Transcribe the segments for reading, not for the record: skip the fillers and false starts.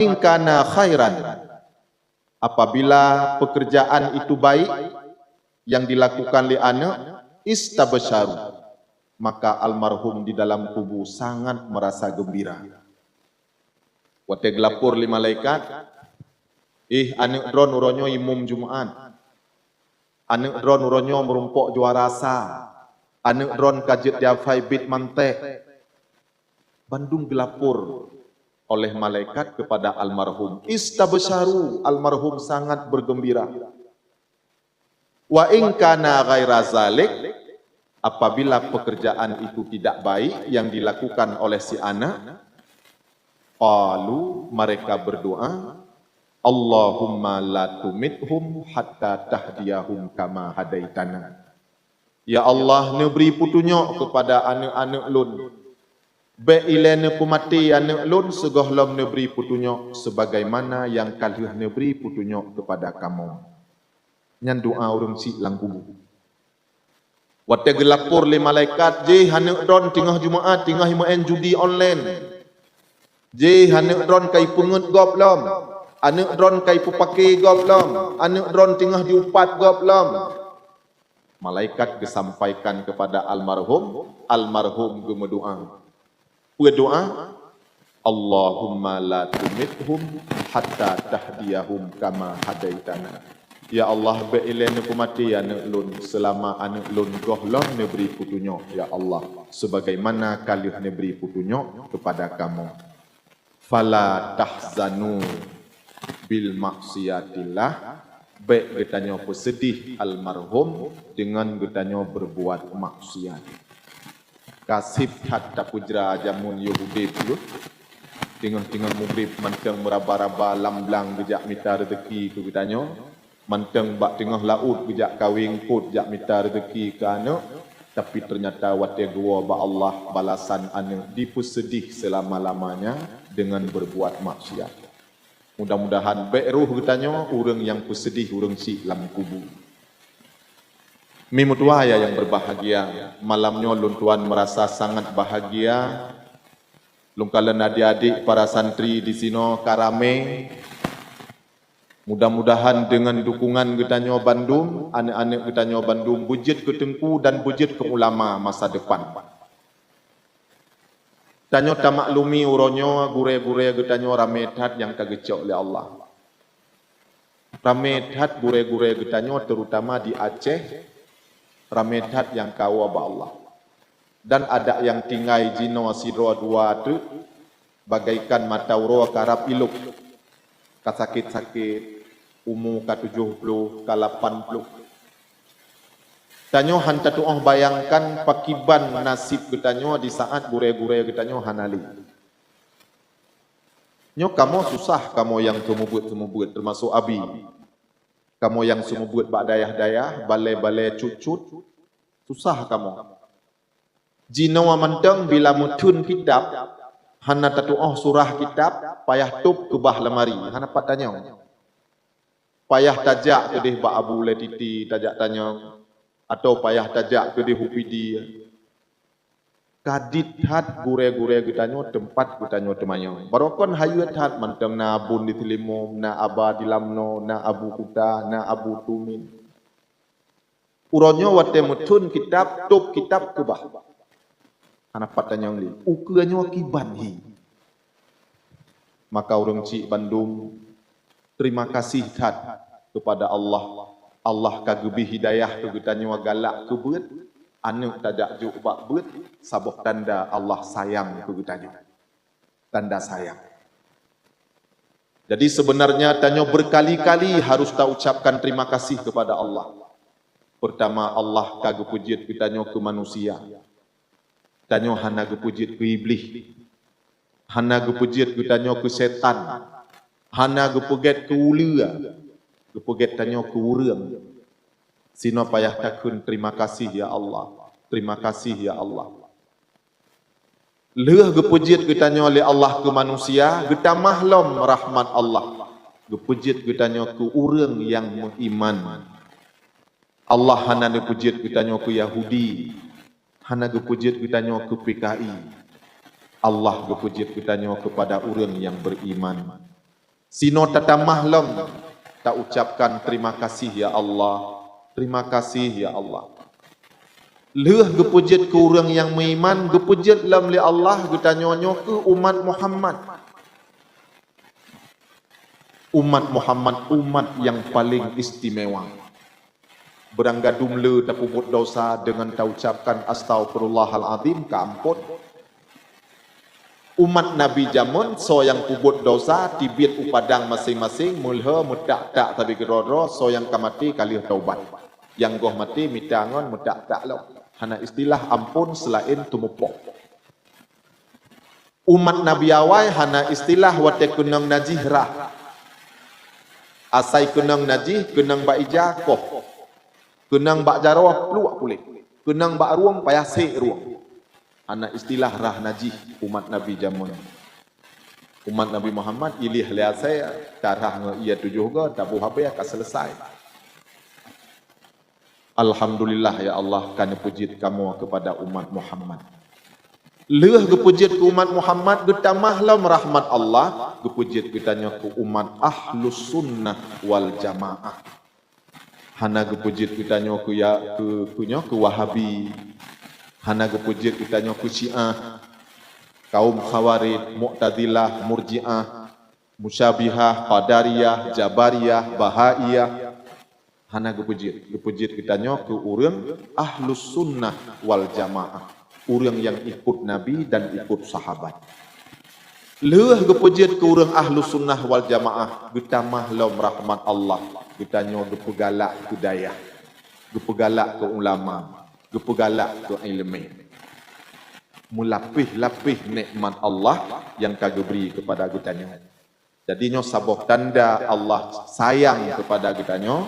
in kana khairan, apabila pekerjaan itu baik yang dilakukan li anak, istabsyaru, maka almarhum di dalam kubur sangat merasa gembira. Wate gelapur li malaikat, anak dron uronyo imum Jumaat, anak dron uronyo merumpok juara sa, anak dron kajet dia bit mantek. Bandung gelapur oleh malaikat kepada almarhum, istabsyaru, almarhum sangat bergembira. Wa in kana ghaira zalik, apabila pekerjaan itu tidak baik yang dilakukan oleh si anak, qalu, mereka berdoa, Allahumma la tumithum hatta tahdiyahum kama hadaitana. Ya Allah, neberi petunjuk kepada anak-anak lun. Be'ilana pemati anak lun segohlom neberi petunjuk sebagaimana yang kalian neberi petunjuk kepada kamu. Nyan doa orang si langkubu. Wate gelapur le malaikat, je hanek don tengah Jumaat, tengah main judi online. Je hanek don kai pengut goblom. Anek don kai pupake goblom. Anek don tengah diupat goblom. Malaikat kesampaikan kepada almarhum, almarhum gemedoa. Berdoa, Allahumma la tumithum hatta tahdiyahum kama hadaitana. Ya Allah, be'ilen kumati anak lun selama anak lun gohlom neberi petunjuk. Ya Allah, sebagaimana kalian neberi petunjuk kepada kamu. Fala tahzanu bil maksiatillah. Baik getanya bersedih almarhum dengan getanya berbuat maksiat. Kasib hatta pujra jamun Yahudi dulu. Tengah-tengah mubrib manteng meraba-raba lamblang gejak mita rezeki ke getanya. Manteng bak tengah laut gejak kawing put jak mita rezeki ke anak. Tapi ternyata wate gua ba Allah balasan anak dipusedih selama-lamanya dengan berbuat maksiat. Mudah-mudahan baik ruh getanya orang yang pusedih orang si lam kubur. Mimut wahaya yang berbahagia, malamnya lun tuan merasa sangat bahagia. Lun kalian adik-adik para santri di sini karame. Mudah-mudahan dengan dukungan getanya Bandung, anak-anak getanya Bandung bujit ke tengku dan bujit ke ulama masa depan. Tanyo tamaklumi uronyo gure-gure getanya rametat yang kagecok oleh Allah. Rametat gure-gure getanya terutama di Aceh. Ramedat yang kawa ba Allah. Dan ada yang tinggai jino sidro dua tu bagaikan mata uro karap iluk. Kasakit-sakit umur ka 70 ka 80. Tanyo hanta tuoh bayangkan pakiban nasib getanyo di saat gure-gure getanyo hanali. Nyo kamu susah kamu yang semubut termasuk abi. Kamu yang semubut bak dayah-dayah, balai-balai cucut, susah kamu. Jino manteng bila mutun kitab, hana tatuoh surah kitab, payah tup kebah lemari. Hana pat tanya. Payah tajak kedih bak abu letiti tajak tanya. Atau payah tajak kedih hupidi. Kadit hat gure-gure getanyo tempat getanyo temanyo. Barokon hayut hat manteng na bun di tilimum, na aba di lamno, na abu kuta, na abu tumin. Uronyo wate mutun kitab, tup kitab kubah. Anak patanya li, ukuranyo kiban hi. Maka orang cik Bandung, terima kasih hat kepada Allah. Allah kagebi hidayah ke getanyo galak kebet. Anak tajak juk bak bet, sabuk tanda Allah sayang ke getanyo. Tanda sayang. Jadi sebenarnya tanyo berkali-kali harus tak ucapkan terima kasih kepada Allah. Pertama Allah kagak pujit getanyo ke manusia. Tanyo hana gepujit ke iblis. Hana gepujit getanyo ke setan. Hana gepuget ke ulia. Gepuget tanyo ke urang. Sino payah takun terima kasih ya Allah. Terima kasih ya Allah. Leh gepujit getanyo oleh Allah ke manusia, getamahlam rahmat Allah. Gepujit getanyo ke urang yang beriman. Allah hana gepujit getanyo ke Yahudi. Hana gepujit getanyo ke PKI. Allah gepujit getanyo kepada urang yang beriman. Sino tatamah lom tak ucapkan terima kasih ya Allah. Terima kasih ya Allah. Leuh gepujit ke orang yang beriman, gepujit lam li Allah, getanyonyo ke umat Muhammad. Umat Muhammad, umat yang paling istimewa. Beranggadum le tak puput dosa dengan tak ucapkan astagfirullahaladzim, keampun. Umat Nabi jamun, so yang puput dosa, tibit upadang masing-masing, mulha mutak-tak tapi keroro, so yang kamati kali taubat. Yang goh mati, mitangon, mutak-tak lo. Hana istilah ampun selain tumupok. Umat Nabi awai hana istilah wate kunang najih rah. Asai kunang najih, kunang ba ijakoh. Kunang ba jarwah peluak pulih. Kunang ba ruang payasik ruang. Hana istilah rah najih umat Nabi jamun. Umat Nabi Muhammad ilih lihat saya darah ia tujuh ga tabu habis akan selesai. Alhamdulillah ya Allah, kami puji kamu kepada umat Muhammad. Leuh gepujit ke umat Muhammad, getamahlah rahmat Allah, gepujit getanya ke umat Ahlus Sunnah wal Jamaah. Hana gepujit getanya ke ya ke Wahabi. Hana gepujit getanya ke Syiah. Kaum Khawarij, Mu'tazilah, Murji'ah, Musyabihah, Qadariyah, Jabariyah, Bahaiyah. Hana gepujit kitanya ke orang Ahlus Sunnah wal Jamaah, orang yang ikut Nabi dan ikut sahabat. Leuh gepujit ke orang Ahlus Sunnah wal Jamaah, getamah lam rahmat Allah, getanya gepegalak ke dayah, gepegalak ke ulama, gepegalak ke ilmu, mulapih-lapih nikmat Allah yang kagak beri kepada getanya. Jadinya sabah tanda Allah sayang kepada getanya.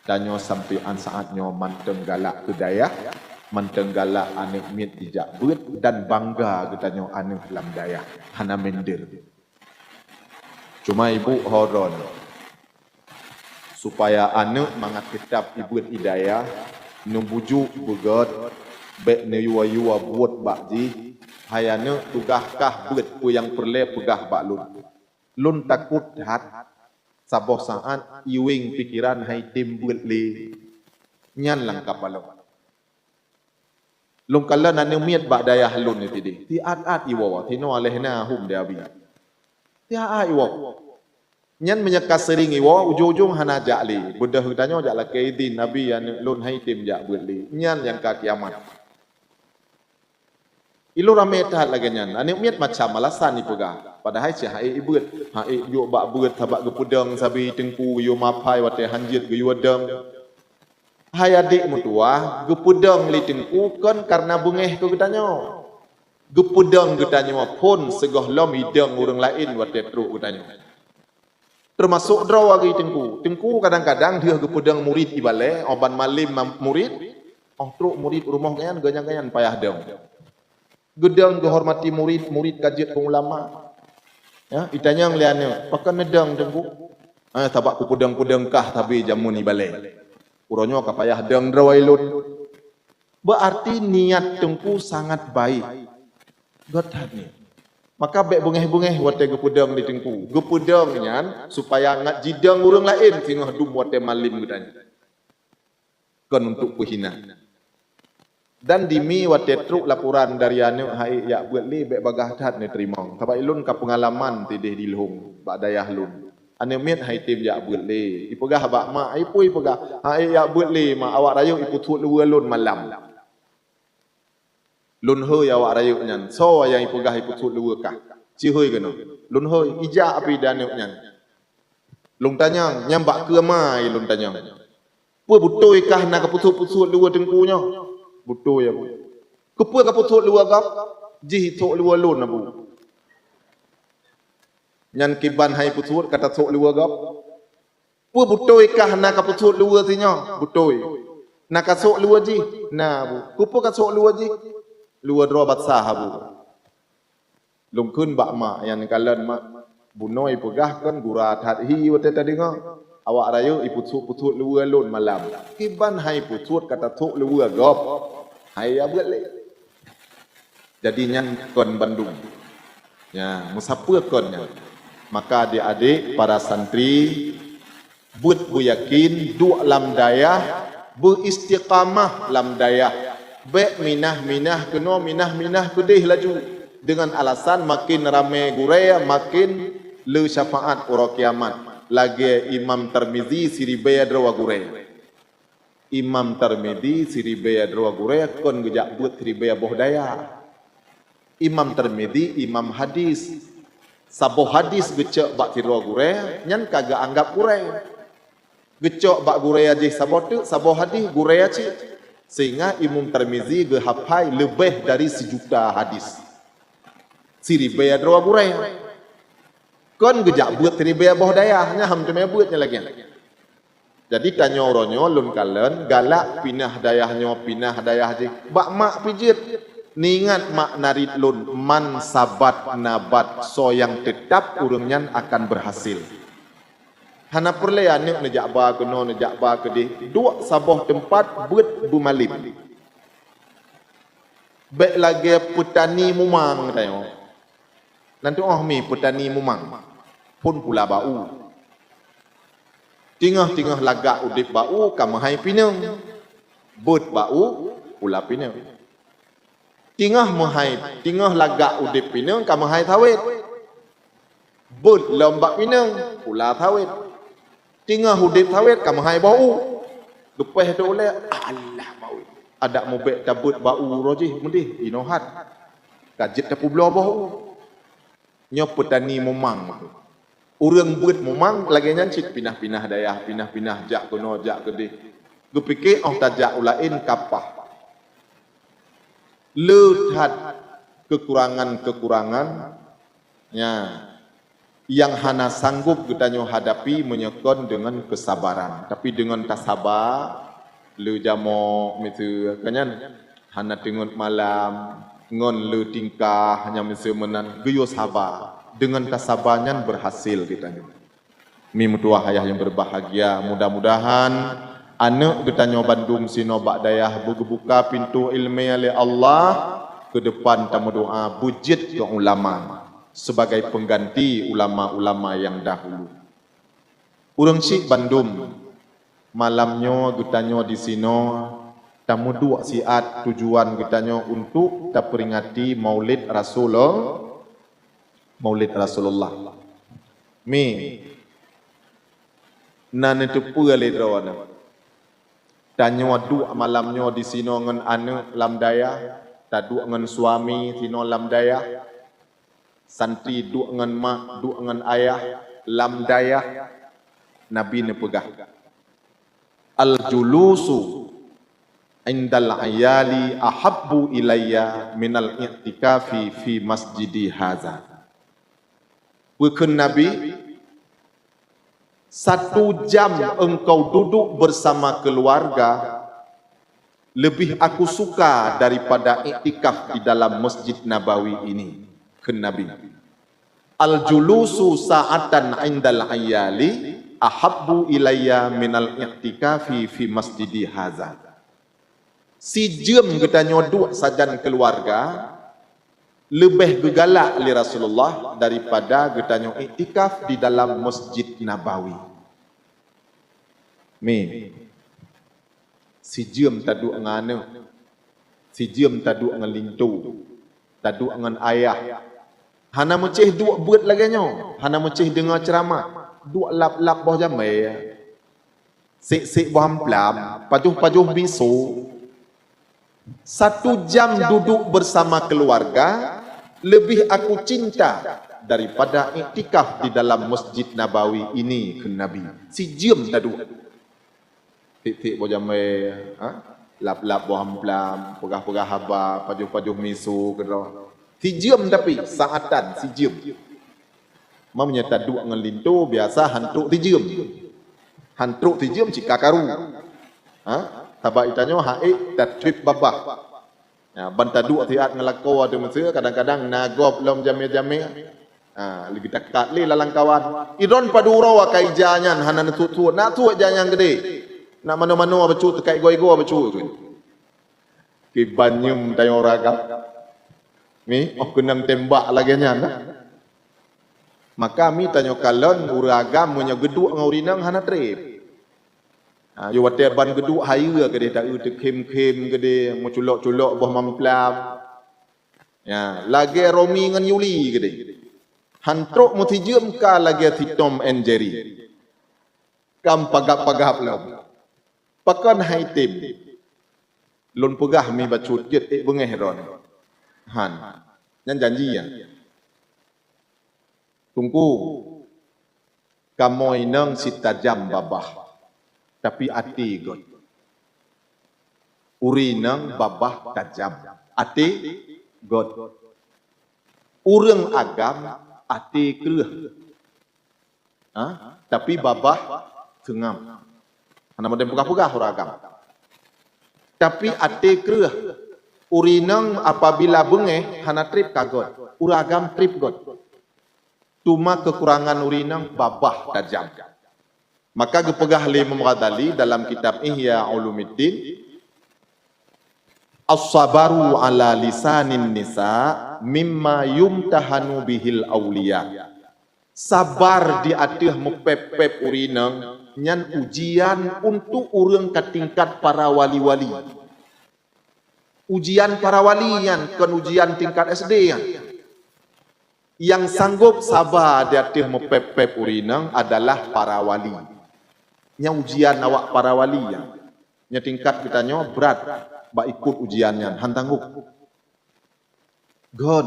Danyo sampai saatnya manteng galak kedaya, manteng galak anek mit dijak buat dan bangga getanyo anek dalam daya hana mendir. Cuma ibu horon supaya anek mangat kitab ibu idaya numbuju bugat bek ne yuwa buat bakji hayane tugahkah buat ku yang perle pegah baklun lun takut hat saboh saat iwing pikiran hai timbul li nyan lang kapalo lung kala na miat ba daya halun ni tidi ti at iwo ti no alehna hum dia bi ti iwo nyan menyekas sering iwo ujung-ujung hana jali budah hutanyo jak laki din nabi yang lun hai tim jak buat li nyan yang ka kiamat ilo rame tahat lagi nyan ane miat macam alasan ni pegah padahal si hai ibut hai yo bak beut tabak gepudang sabi tengku yo mapai wate hanjit ge yo dang hai adik mutua gepudang li tengku kan karena bungeh ko getanyo gepudang getanyo pun segah lom hidang urang lain wate truk getanyo termasuk draw lagi tengku kadang-kadang dia gepudang murid ibale oban malim murid truk murid rumah kan ganyan-ganyan payah dang gedang gehormati murid kajit ulama. Ya, itanya ngliane, pakai nedang tengku. Tabak ku pudang-pudang kah tapi jamun ni balai. Uronyo kapayah dang drawailun. Berarti niat tengku sangat baik. Gotat ni. Maka bek bungeh-bungeh wate gepudang di tengku. Gepudang nyan supaya ngat jidang urang lain singah dum wate malim gedanya. Kan untuk kuhina. Dan dimi wate truk laporan dari anu hai ya buat li bek bagah tat ni terima tabai lun ka pengalaman tidih di lhung bak dayah lun ane mit hai tim ya buat li ipegah bak mak ai pui pegah hai ya buat li mak awak rayu ipu thut luwe lun malam lun heu ya awak rayu nyan so yang ipegah ipu thut luwe kah ci heu keno lun heu ija api dan nyan lung tanya nyambak ke mai lun tanya pui butoi kah nak putut-putut luwe tengkunya butuh ya bu. Kepua kaput luar gap, jih tok luar lun abu. Nyan kiban hai putut kata tok luar gap. Pua butuh ikah nak kaput luar tinya, butuh. Nak kasuk luar jih, na bu. Kepua kasuk luar jih, luar drobat sah bu. Lungkun bak mak yang kalan mak bunoi pegah kan gurat hat hi wate tadi ngah. Awak rayu iputut luar lun malam. Kiban hai putut kata tok luar gap. Hai ya buat le. Jadi nyan kon Bandung. Ya, musapur konnya. Maka adik-adik para santri buat bu yakin duk lam dayah beristiqamah lam dayah baik minah minah kudih laju dengan alasan makin ramai guraya makin le syafaat ura kiamat lagi Imam Tirmizi siribaya drawa guraya Imam Tirmizi siribaya drawa guraya kon gejak buat siribaya boh daya Imam Tirmizi imam hadis saboh hadis gecek bak tirwa guraya nyan kagak anggap guraya gecok bak guraya je saboh hadis guraya cik sehingga Imam Tirmizi gehafai lebih dari 1 juta hadis siribaya drawa guraya kon gejak buat siribaya boh daya nya ham cuma buatnya lagi jadi tanya oronyo lun kalen galak pinah dayah je bak mak pijit ningat mak narit lun man sabat nabat so yang tetap urangnya akan berhasil hana perle anak nejak ba keno nejak ba kedih dua saboh tempat buat bumalim baik lagi petani mumang tayo nanti mi petani mumang pun pula bau tingah lagak udip bau kamahai pinang buat bau pula pinang tingah lagak udip pinang kamahai thawet buat lombak pinang pula thawet tingah hudip thawet kamu hai bau lepeh tu oleh Allah bau ada mobek tabut bau roji mendih inohat kajit tapu belo bau nyo petani memang urang buat memang lagi nyancit pinah-pinah dayah pinah-pinah jak kono jak gede gepikir tajak ulain kapah lehat kekurangan nya yang hana sanggup kita hadapi menyekon dengan kesabaran tapi dengan tak sabar lu jamo mitu kanyan hana tengut malam ngon lu tingkah hanya misu menan geyo sabar dengan kesabarannya berhasil kita mi mutua hayah yang berbahagia mudah-mudahan anak kita Bandung sino bak dayah buka pintu ilmu oleh Allah ke depan tamu doa bujit ke ulama sebagai pengganti ulama-ulama yang dahulu. Urang Syekh Bandung malamnya gutanyo di sino tamu dua siat tujuan gutanyo untuk ta peringati Maulid Rasulullah. Mi nan itu pule drawana. Tanyo dua malamnya di sino ngan anu lam daya, ta dua ngan suami sino lam daya. Santri duk dengan mak, duk dengan ayah, lam dayah, Nabi ne pegah. Al-julusu indal ayali ahabbu ilayya minal i'tikafi fi masjidi haza. Bukan Nabi, 1 jam engkau duduk bersama keluarga, lebih aku suka daripada i'tikaf di dalam Masjid Nabawi ini. Nabi al-julusu sa'atan indal ayali ahabbu ilayya minal i'tikafi fi masjidi haza. Si jam kita nyoduk sajan keluarga lebih gegalak li Rasulullah daripada kita nyok i'tikaf di dalam Masjid Nabawi. Mi si jam taduk ngane si jam taduk ngalintu taduk ngan ayah hana mecih dua buat lagi nyo hana mecih dengar ceramah dua lap-lap boh jamai sik-sik boh amplam pajuh-pajuh bisu 1 jam duduk bersama keluarga lebih aku cinta daripada iktikaf di dalam Masjid Nabawi ini ke Nabi si jam taduk sik-sik boh jamai lap-lap boh amplam pegah-pegah haba pajuh-pajuh misu ke si jam tapi saatan si jam. Mamanya taduk ngelintu biasa hantruk si jam. Hantruk si jam cika karu. Tabak itanyo haik tatrip babah. Ya ban taduk tiat ngelako ada mesir kadang-kadang nagop lom jame-jame. Lagi dekat li lalang kawan. Idon padura wa kaijanya hanan tu na tu jangan gede. Nak mano-mano becu tekai go-go becu. Ki banyum tayo ragap. Ni, kenang tembak lagi nya. Maka mi tanya kalon uragam punya geduk ngau rinang hana trip. Yo wate ban geduk haya gede tak te kem-kem gede mo culok-culok boh mamplam. Ya, lagi Romi ngan Yuli gede. Hantrok mo tijem ka lagi ti Tom and Jerry. Kam pagap-pagap lam. Pakan haitim. Lon pegah mi bacut jet bengeh ron. Han. Nyan janji ya. Tunggu. Kamoy nang sitajam babah. Tapi ati god. Uri nang babah tajam. Ati god. Urang agam ati kereh. Tapi babah tengam. Ana modem pegah-pegah urang agam. Tapi ati kereh. Uri nang apabila bengeh hana trip kagot. Urang agam trip god. Cuma kekurangan uri nang babah tajam. Maka gepegah li Imam Ghazali dalam kitab Ihya Ulumuddin, as-sabaru ala lisanin nisa mimma yumtahanu bihil awliya. Sabar di atih mepep-pep urinang nyan ujian untuk urang ke tingkat para wali-wali. Ujian para wali yan, kan ujian tingkat SD yan. Yang sanggup sabar di atih mepep-pep urinang adalah para wali. Nya ujian awak para wali ya. Nya tingkat kita nyo berat ba ikut ujiannya hantangguk. Gon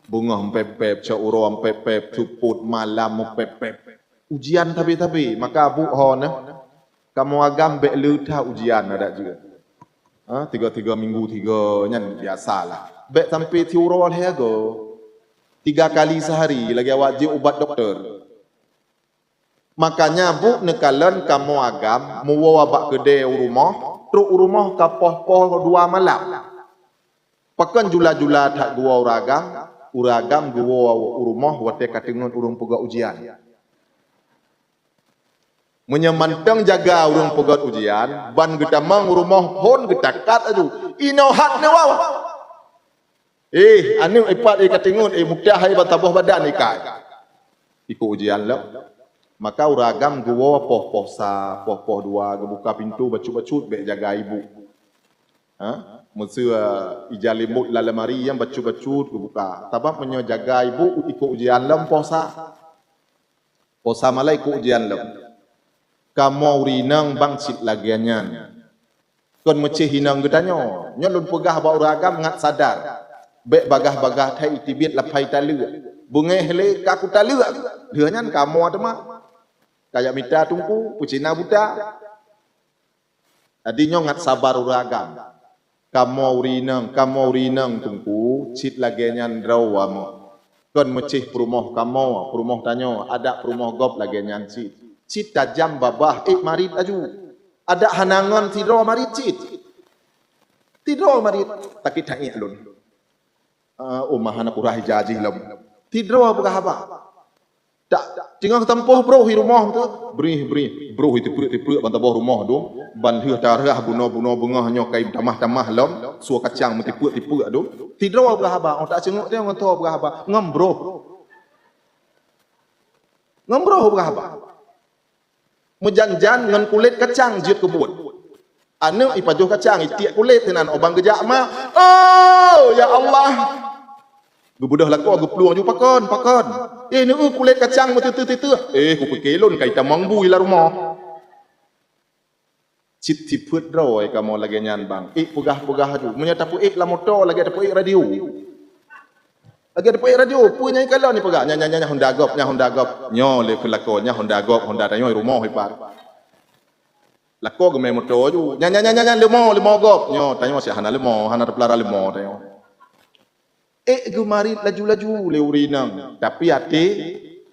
bunga pepep cauro pepep cuput malam pepep. Ujian tapi maka abu hon kamu agam be leuta ujian ada juga. 3 minggu 3 nyan biasalah. Be sampai tiuro he go 3 kali sehari lagi awak je ubat doktor. Makanya bu nekalan kamu agam muwa bak gede rumah, truk rumah kapoh-poh 2 malam. Pakan jula-jula tak gua uragam gua rumah wate katingun urung pega ujian. Menyemantang jaga urung pega ujian, ban getamang rumah hon getakat aju. Ino hak ne waw. Anu ipat katingun mukta hai bataboh badan ikai. Iku ujian lah. Maka uragam gua poh-poh 2 buka pintu bacut-bacut be jaga ibu. Musuh ijalimut la lemari yang bacut-bacut buka. Tabak menyo jaga ibu ikut ujian lem posa. Posa malai ikut ujian lem. Kamu urinang bangsit lagiannya. Kon mecih hinang gedanyo. Nyolun pegah ba uragam ngat sadar. Be bagah-bagah thai tibit lapai talu. Bungeh le kaku talu. Deunyan kamu ada mah. Kayak mita tungku, pucina buta. Tadi ngat sabar uragam. Kamu urinang tungku, cit lagi nyan drawam. Kon mecih perumah kamu, perumah tanyo, ada perumah gop lagi nyan cit. Cit tajam babah, marit aju. Ada hanangan tidro marit cit. Tidro marit, takit tangi alun. Mahana kurah jaji lam. Tidro apa? Tak tinggal tempoh bro di rumah tu beri bro itu perut bantabah rumah tu ban heuh tarah buno bunga hanya kai tamah lom suah kacang tipu tu tidro berapa tak cengok dia ngoto berapa ngembro berapa mejanjan dengan kulit kacang jiut kebut anu ipajuh kacang itiak kulit tenan obang gejak mah oh ya Allah gebudah laku aku peluang ju pakon. Ni kulit kacang mati tu. Ku pekelon kai tamang bui la rumah. Cit tiput roy kamu lagi nyan bang. Pegah tu. Munya tapu la motor lagi tapu radio. Punya kalau ni pegah nya Honda Gop. Nyo le pelakon nya Honda Gop, Honda tanyo rumah ipar. Lako game motor ju. Nya lemo Gop. Nyo tanyo si hana lemo, hana pelara lemo tanyo. Gemari laju-laju le urinang tapi hati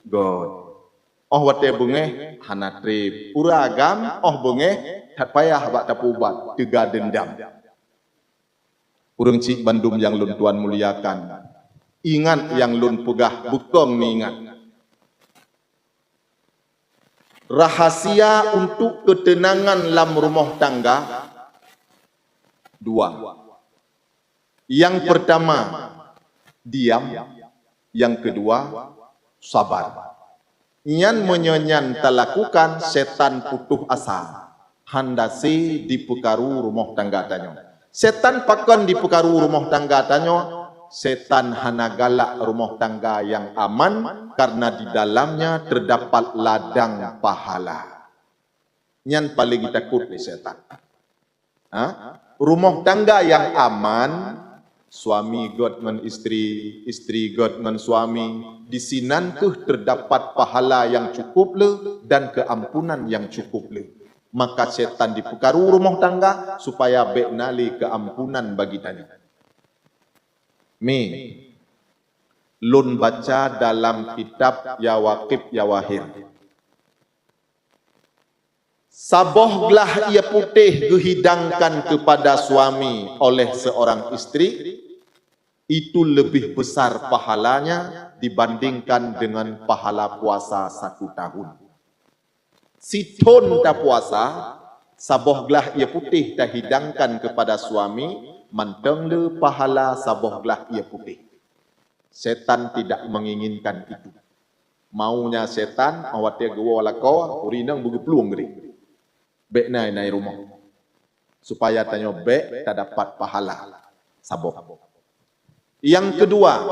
god wate bengeh hana trip uragam bengeh tak payah bak tapubat tega dendam urang cik Bandung yang lun tuan muliakan ingat yang lun pegah bukong ni ingat rahasia untuk ketenangan dalam rumah tangga 2. Yang pertama diam, yang kedua sabar. Nyan menyenyan talakukan setan putuh asa. Handasi di pekaru rumah tangga tanyo. Setan pakan di pekaru rumah tangga tanyo. Setan hana galak rumah tangga yang aman karena di dalamnya terdapat ladang pahala. Nyan paling takut di setan. Rumah tangga yang aman, suami god dengan istri, istri god dengan suami, di sinan terdapat pahala yang cukup le dan keampunan yang cukup le. Maka setan di pekaru rumah tangga supaya beknali keampunan bagi tanya. Lun baca dalam kitab Ya Waqib Ya Wahir. Sabohlah ia putih dihidangkan kepada suami oleh seorang istri, itu lebih besar pahalanya dibandingkan dengan pahala puasa 1 tahun. Si ton tak puasa, sabohlah ia putih dah hidangkan kepada suami, manteng le pahala sabohlah ia putih. Setan tidak menginginkan itu. Maunya setan, awak dia gawa lakau, urinang bugi peluang geri. Bek naik rumah. Supaya tanya bek tak dapat pahala saboh. Yang kedua,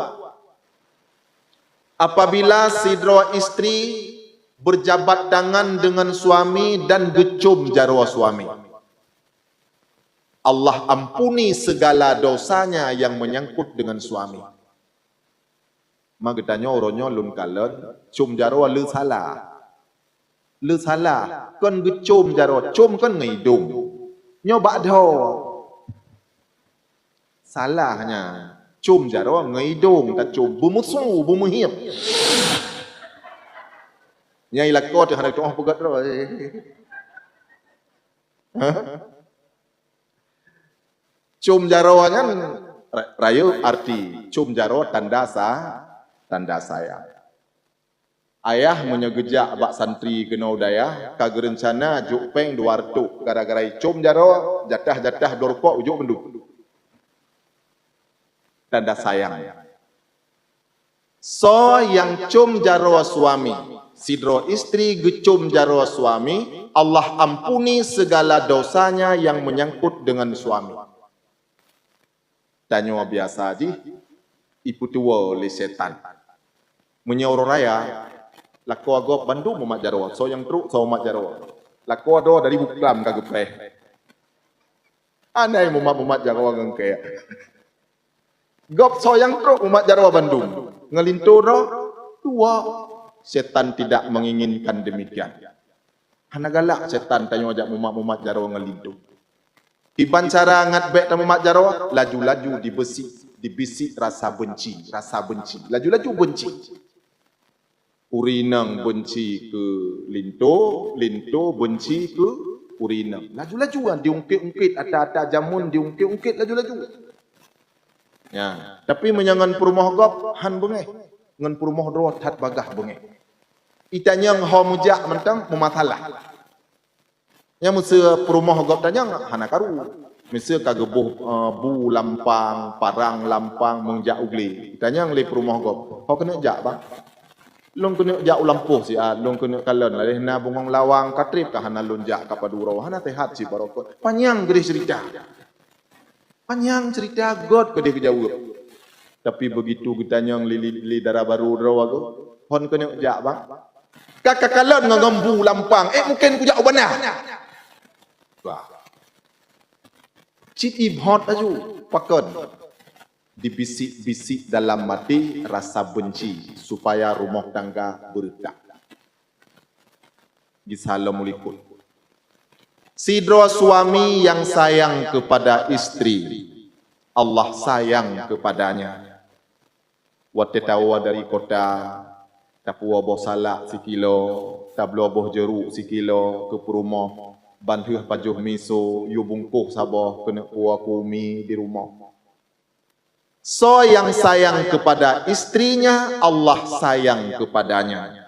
apabila sidra istri berjabat tangan dengan suami dan gecum jarwa suami, Allah ampuni segala dosanya yang menyangkut dengan suami. Maka tanya orangnya lun kalan, cum jarwa lu salah. Lu salah, kan gecum jarwa, cum kan ngidung. Nyoba dah. Salahnya. Cum jarwa ngidung tak cum bumusu bumuhiap. Nyai lakot yang hendak tuah pegat ro. Cum jarwa kan raya arti cum jarwa tanda saya. Ayah menyegejak bak santri kena udaya kagak rencana juk peng 200 gara-gara cum jarwa jatah dorpok ujuk menduk. Tanda sayang. So yang cum jarwa suami, sidro istri gecum jarwa suami, Allah ampuni segala dosanya yang menyangkut dengan suami. Tanya biasa aja, ipu tua oleh setan. Menyaur raya, laku agak Bandung umat jarwa, so yang truk so umat jarwa. Laku ada dari buklam kagak preh. Anai umat jarwa ngengkaya. Gop soyang truk umat jarwa Bandung. Ngelintur dua. Setan tidak menginginkan demikian. Hana galak setan tanya ajak umat jarwa ngelintur. Iban cara ngat bek tamu umat jarwa, laju-laju dibisik rasa benci. Laju-laju benci. Urinang benci ke linto benci ke urinang. Laju-lajuan diungkit-ungkit ada jamun diungkit-ungkit laju-laju. Ya, tapi menyangan perumah gop han bengeh ngan perumah dro tat bagah bengeh. Itanya ngho mujak mentang memasalah. Nya museu perumah gop tanya hana karu. Museu kagebuh bu lampang, parang lampang mengjak ugli. Itanya ngli perumah gop. Kau kena jak bang. Long kena jak ulampuh si long kena kalon lah na bungong lawang katrip ka hana lunjak ka paduro hana tehat si barokot. Panjang gede cerita. Panjang cerita God ke dia kejauh. Tapi begitu kita nyong li darah baru rawago, hon kena jak bang. Kakak kalon ngambu lampang, mungkin ku jak benar. Wah. Cit ibhot aju pakon. Dibisik-bisik dalam mati rasa benci supaya rumah tangga berkah. Assalamualaikum. Sidro suami yang sayang kepada istri, Allah sayang kepadanya. Wate tawa dari kota, tapua boh salak sikilo, tablo boh jeruk sikilo ke rumah, bantuh pajuh miso, yu bungkuh saboh kena kuah kumi di rumah. So yang sayang kepada istrinya, Allah sayang kepadanya.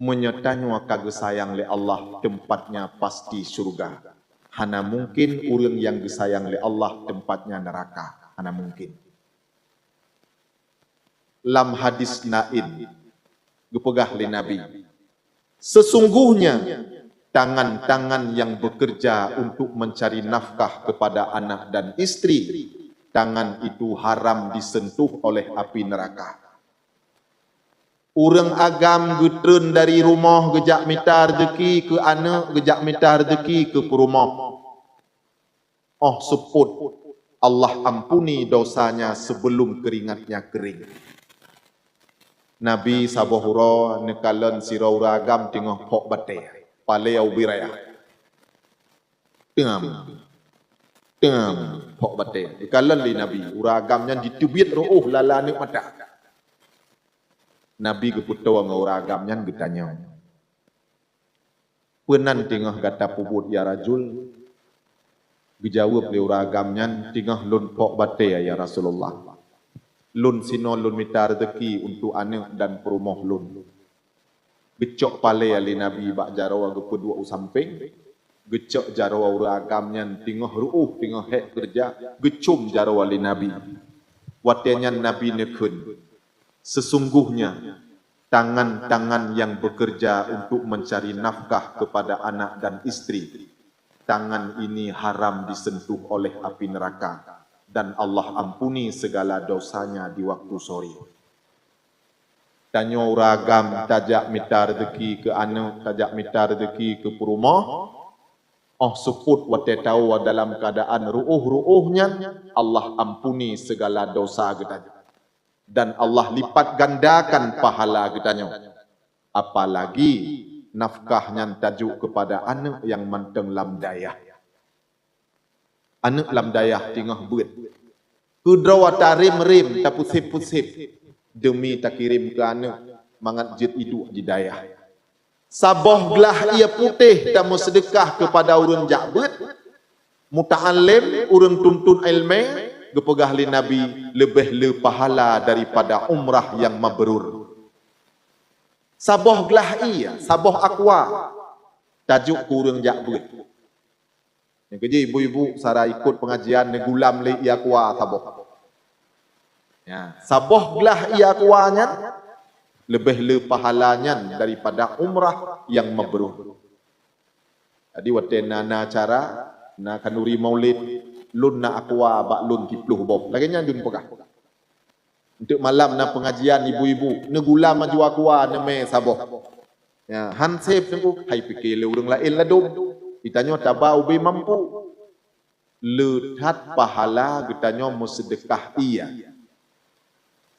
Menyertanya kagak sayang le Allah, tempatnya pasti surga. Hana mungkin orang yang disayang le Allah tempatnya neraka. Hana mungkin. Lam hadis naid gepegah li Nabi. Sesungguhnya tangan-tangan yang bekerja untuk mencari nafkah kepada anak dan istri, tangan itu haram disentuh oleh api neraka. Urang agam getreun dari rumah gejak minta rezeki ke anak, gejak minta rezeki ke rumah. Oh seput, Allah ampuni dosanya sebelum keringatnya kering. Nabi sabohura nekalan sirau ragam tengah pok bate palau biraya. Tengam pok bate. Nekalan li Nabi uragamnya ditubit roh lala nek mata. Nabi geputawa ngau uragamnya getanya. Penan tengah kata pubut ya rajul. Gejawab li uragamnya tengah lun pok bate ya Rasulullah. Lun sino lun minta rezeki untuk anak dan perumah lun. Gecok pale ali Nabi bak jarawa gepedua usamping. Gecok jarawa uragamnya tengah ruuh tengah hek kerja. Gecum jarawa ali Nabi. Watenya Nabi nekun. Sesungguhnya tangan-tangan yang bekerja untuk mencari nafkah kepada anak dan istri. Tangan ini haram disentuh oleh api neraka. Dan Allah ampuni segala dosanya di waktu sore. Tanya ragam tajak minta rezeki ke anak, tajak minta rezeki ke perumah. Oh seput wate tahu dalam keadaan ruuh-ruuhnya, Allah ampuni segala dosa kita. Dan Allah lipat gandakan pahala kitanya. Apalagi nafkahnya tajuk kepada anak yang manteng lam dayah. Anak lam dayah tengah buat. Kudrawa tarim rim tak pusip-pusip. Demi tak kirim ke anak. Mangat jid hidup di dayah. Saboh gelah ia putih tak mau sedekah kepada orang jakbet. Muta'alim, orang tuntun ilmu. Gepegah li Nabi lebih le pahala daripada umrah yang mabrur. Saboh gelah ia, saboh akwa. Tajuk kurang jakbet. Yang kerja ibu-ibu sara ikut pengajian negulam le ia kuah saboh. Ya, saboh gelah ia kuahnya lebih le pahalanya daripada umrah yang mabrur. Jadi watena na cara na kanuri maulid lun na akwa bak lun kipluh bob. Laginya jun pegah. Untuk malam na pengajian ibu-ibu negulam maju akwa neme saboh. Ya, hansep tengku hai fikir le urang lain ladum. Ditanya tabau be mampu. Lehat pahala ditanya mau sedekah ia.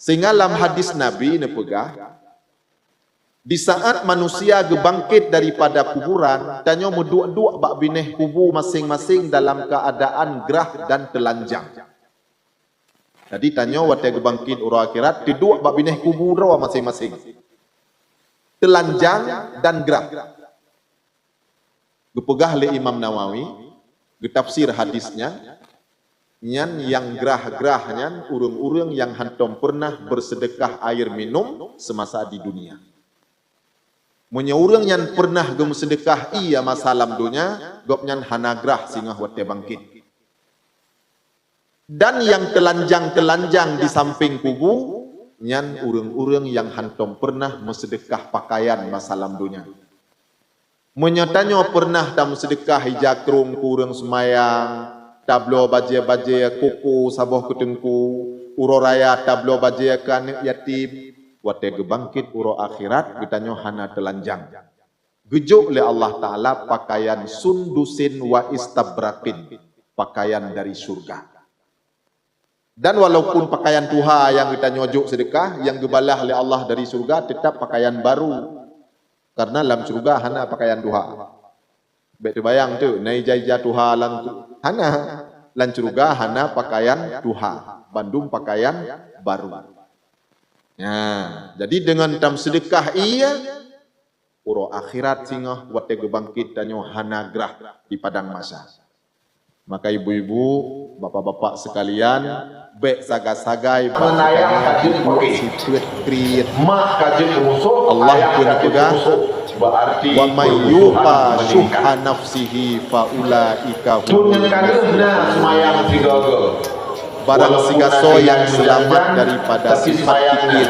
Sehingga dalam hadis Nabi ne pegah di saat manusia gebangkit daripada kuburan, tanya mau dua-dua bak bineh kubur masing-masing dalam keadaan gerah dan telanjang. Jadi tanya wate gebangkit ura akhirat, dua bak bineh kubur rawa masing-masing. Telanjang dan gerah. Gepegah le Imam Nawawi, getafsir hadisnya, nyan yang gerah-gerahnya urang-urang yang hantom pernah bersedekah air minum semasa di dunia. Munya urang yang pernah gem sedekah ia masa lam dunia, gopnyan hana gerah singah wate bangkit. Dan yang telanjang-telanjang di samping kubu, nyan urang-urang yang hantom pernah bersedekah pakaian masa lam dunia. Menyatanya pernah tam sedekah hijakrung kurang semayang, tablo baje-baje kuku saboh ketengku, uro raya tablo baje kan yatim, wate gebangkit uro akhirat ditanya hana telanjang. Gejuk oleh Allah Ta'ala pakaian sundusin wa istabrakin, pakaian dari surga. Dan walaupun pakaian Tuhan yang kita nyojok sedekah, yang gebalah oleh Allah dari surga tetap pakaian baru. Karena dalam surga hana pakaian duha. Baik bayang tu, naijai tuha lang hana lan surga hana pakaian duha. Bandung pakaian baru. Ya, jadi dengan tam sedekah ia uro akhirat singah wate gebangkit danyo hana gerah di padang mahsyar. Maka ibu-ibu, bapak-bapak sekalian, baik sagai-sagai menayang kajian kriit mah kajian musuh Allah pun pegang berarti wa may yuqa syuha nafsihi fa ulaika hum semayang tiga Barang sigaso yang selamat daripada sifat kikir,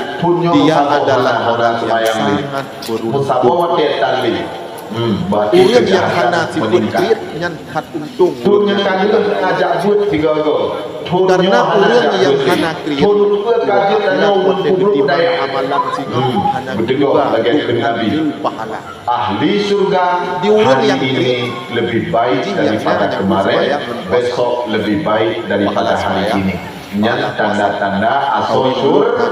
dia adalah orang yang sangat beruntung. Urang yang hana sifat kikir nyan hat untung. Karena urang yang hana kikir, amalan singa hana juga pahala. Ahli surga Di urang yang ini lebih baik daripada kemarin, besok lebih baik daripada hari ini. Yang tanda-tanda asal surga.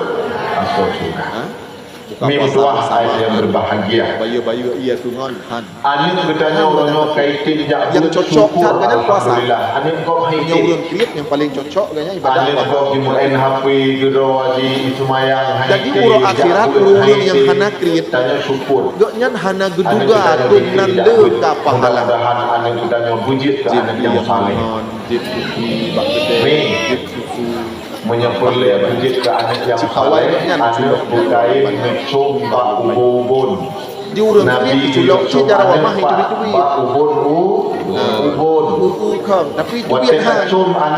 Mimpilah ayat yang berbahagia. Bayu-bayu ia tungon han. Ane bertanya orang kaitin Yang cocok kan puasa. Alhamdulillah. Ane kau Yang haitin. urang kriat yang paling cocok kayaknya ibadah Ane kau dimulain HP gedo aji isumayang haitin. Jadi urang akhirat urang yang hana kriat. Tanya syukur. Gak nyan hana geduga tung nande ka pahala. Mudah-mudahan ane bertanya bujit ke ane yang saleh. Jip susu bakte, jip susu Menyempurna bujit ke ane yang saleh. Ane bukai mencung bak ubun. di urang kriat diculok sejarah wamah itu bak ubun ubun. Ukang tapi itu biar han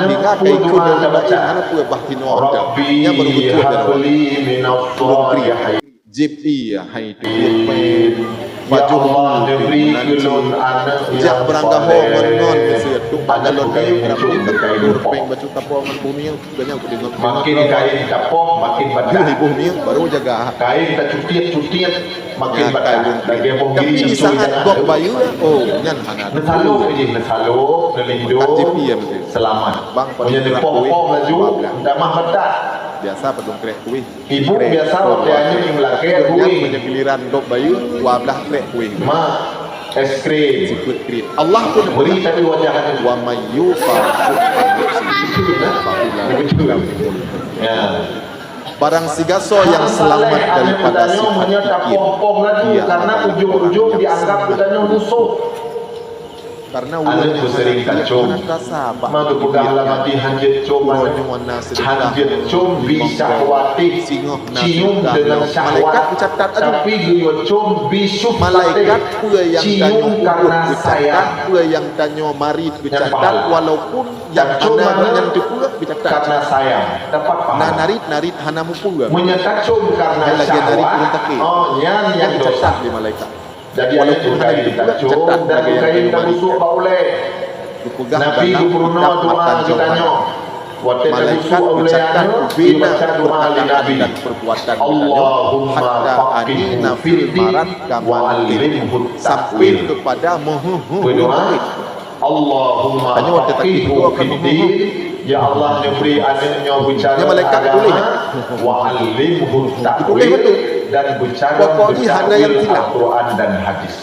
dengan kai ku dalam baca ana pu bahtino Rabbi nya baru betul dalam habli minadh-dhalihin. JP hai tu pen Ya baju Allah diberi kelon anak jak yang berangga ho soleh. menon mesia tu Anak balon bukan kayu yang rapi mencuri, kayu tur lupa. peng baju tapo man bumi yang banyak ku dengar Makin kain tapoh makin Yu badak. bumi baru jaga Kain tak cutiat makin Ya, badak. kain. Lagi pun tapi gini di saat gok bayu oh nyan hana Nesaluk je nesaluk nelindo Kat JP ya betul. selamat. Bang, Punya pada depok-pok laju babla. tak mah badak. biasa pedung krek kuih Ibu biasa waktu hanya di belakang yang kuih. punya giliran dok bayu wablah krek kuih Ma es krim. sikut krit Allah pun Beri tapi wajahnya wa mayyuqa Ya. barang sigaso yang selamat daripada sifat kikir dia karena adalah ujung-ujung orang yang dianggap sangat katanya musuh. karena Anak tu sering kacung. Maka pegahlah mati hanjit cum. Hanjit cum bisahwati. Cium dengan malaikat syahwat. mencatat aja Tapi dia cum bisuh malaikat pula yang tanya cium urut karena dicatat sayang. pula yang tanya mari dicatat pahala. walaupun yang Cacung hana mana? yang tu pula dicatat Karena sayang. Dapat nah pahala. narit hanamu pula Menyetacum karena yang lagi narik turun syahwat. taki Oh, yang dosa. dicatat di malaikat Jadi Walaupun ada hanya kain itu pula, kacung catat dan bagi yang kain terima tak busuk tak boleh. dipegang Nabi dalam Bruno kitab doa matan kita Johana nyo. Waktu tak malaikat busuk oleh mencatat anu, bina dibaca doa di perkataan Nabi. dan perbuatan Allahumma hatta faqihhu anina fid fil din marat wa kamal allimhu sampai ta'wil. kepada Berdoa Allahumma Hanya waktu takbir faqihhu itu akan fid din. Ya Allah beri anaknya bicara Ya, malaikat agama boleh. wa allimhu Boleh ta'wil betul. dan bicara Pokoknya hana yang bertawil silap. Al-Quran dan hadis.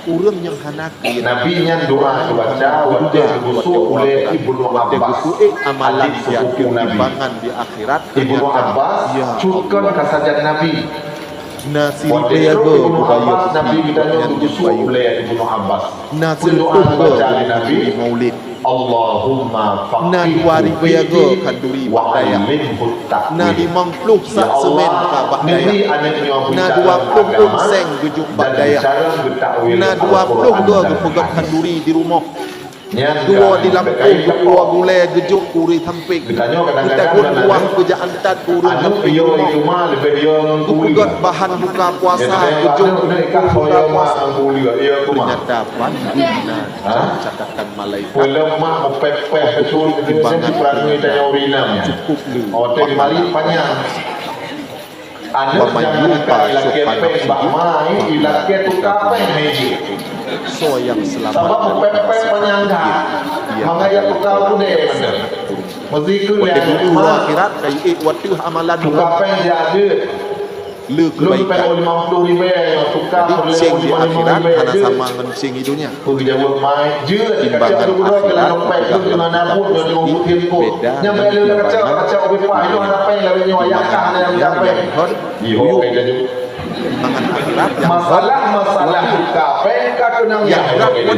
urang yang hanaki Nabi nya doa dibaca waktu busuk oleh Ibnu Abbas. amalan Adik yang sepupu Nabi. timbangan di akhirat Ibnu Abbas ya cukon kasajan Nabi. nasiri Waktu bega itu Ibnu budaya Abbas Nabi kitanya yang busuk bayu oleh Ibnu Abbas. nasir Doa dibaca oleh Nabi. di maulid Allahumma Na faqihhu duari fid bayaga din kanduri wa bakdaya. allimhu ta'wil. na di mangpluh Ya sak semen ka Allah, bakdaya negeri anaknya na bicara 20 agama seng gejuk dan bakdaya bicara bertakwil na 20 Al-Quran go dan gepegat hadis. kanduri di rumah Yang dua di berkait Lampung, dua gulai gejuk kuri tampik. Ditanya Kita kadang-kadang pun dan buang ada. kerja antat turun Anu tampik iyo rumah. itu mah lebih dia nguli. Kupegat bahan buka puasa, gejuk Mereka buka saya mah puasa. nguli iya tu mah. Ternyata pangguna Hah? catatan malaikat Film mah pepeh betul dia Timbangan perangai tanya urinamnya. cukup lu. Oh teh mali panjang. Anak Mama yang yupa buka ilaki sopan pe bak mai ilaki tu kape meji. So yang selamat Sebab pepeh panjang dah. Maka ya tu kau deh benar. Mesti ku Waktu yang dulu mah akhirat kayu waktu amalan tu kape dia ada. lu Lu pe kebaikan. 50 ribu tukar Jadi boleh sing di 55 akhirat ribu hanya je. sama dengan sing di dunia. Ku jawa mai je Timbangan kalau akhirat, nampai tu di mana pun dia di bukit ko. beda Nya dengan belu dah kaca timbangan kaca obi pai tu ada pai lawan nyawa yakah yang sampai. Iho kaida je. Timbangan akhirat yang Masalah kape ka kenang yang yang berat pun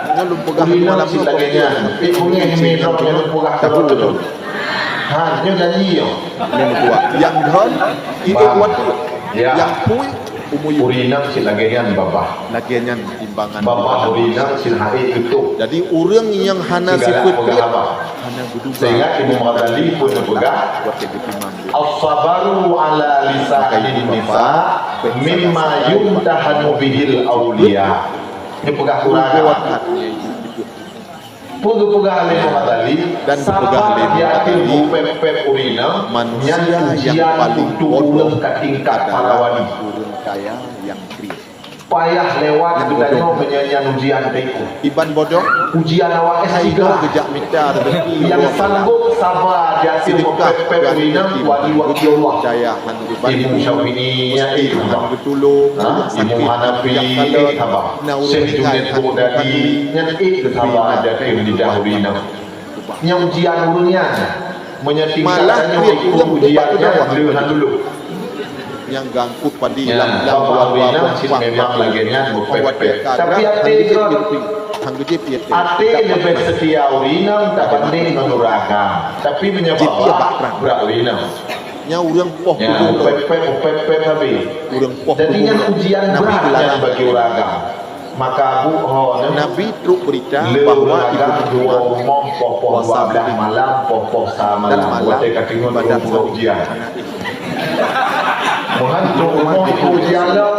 nya lu pegang malam si tu laganya. Ibunya hemi ro nya pugah terus betul. Ha, nya janji yo. yang tua yang dhan Bang. waktu Ya. yang pui umuyun urinam silagian babah. lagian timbangan Babah urinam silhai itu. jadi orang yang hana Segala sifat pengalaman. hana berduga Sehingga Imam Ghazali pun berpegang buat yang ditimang dia. as-sabaru ala lisanin nisa mimma yumtahanu bihil awliya. Ini pegang Buat kurang. hatinya itu hidup. Pegang oleh Imam Ghazali Dan pegang oleh Imam di hati Ghazali, pep urinam manusia yang yang ujian paling untuk bodoh ulung ke tingkat para wali. orang kaya yang kiri. Payah lewat Yang kita bodoh. menyanyian ujian itu. Iban bodoh, Ujian awak hai S3 do gejak minta rezeki yang sanggup sabar di hati sedekah pep urinam wali-wali Allah. percaya han Ilmu dibantu Syafi'iyah mesti itu. han bertolong Ha? Ilmu Hanafi sabar. Syekh Junaid Baghdadi yang itu sabar ada yang didahulunya. Yang ujian dulunya menyetingkatannya Malah ikut ujiannya duluan dulu. yang gangkut padi Ya, bapak Wina sih memang laginya berpepet. Tapi ate lebih setia urinam tak banding menuragam. Tapi menyebabkan berak urinam. nya urang poh Ya, pepet habis. urang poh Jadinya ujian Nabi berat dilarang bagi uragam. Maka Bu Nabi truk berita bahwa bahwa ibu dua umum popoh 12 malam popoh sama dan malam malam buat katingun ibadat dua ujian. anak itu. Menghantu umum ujian lo.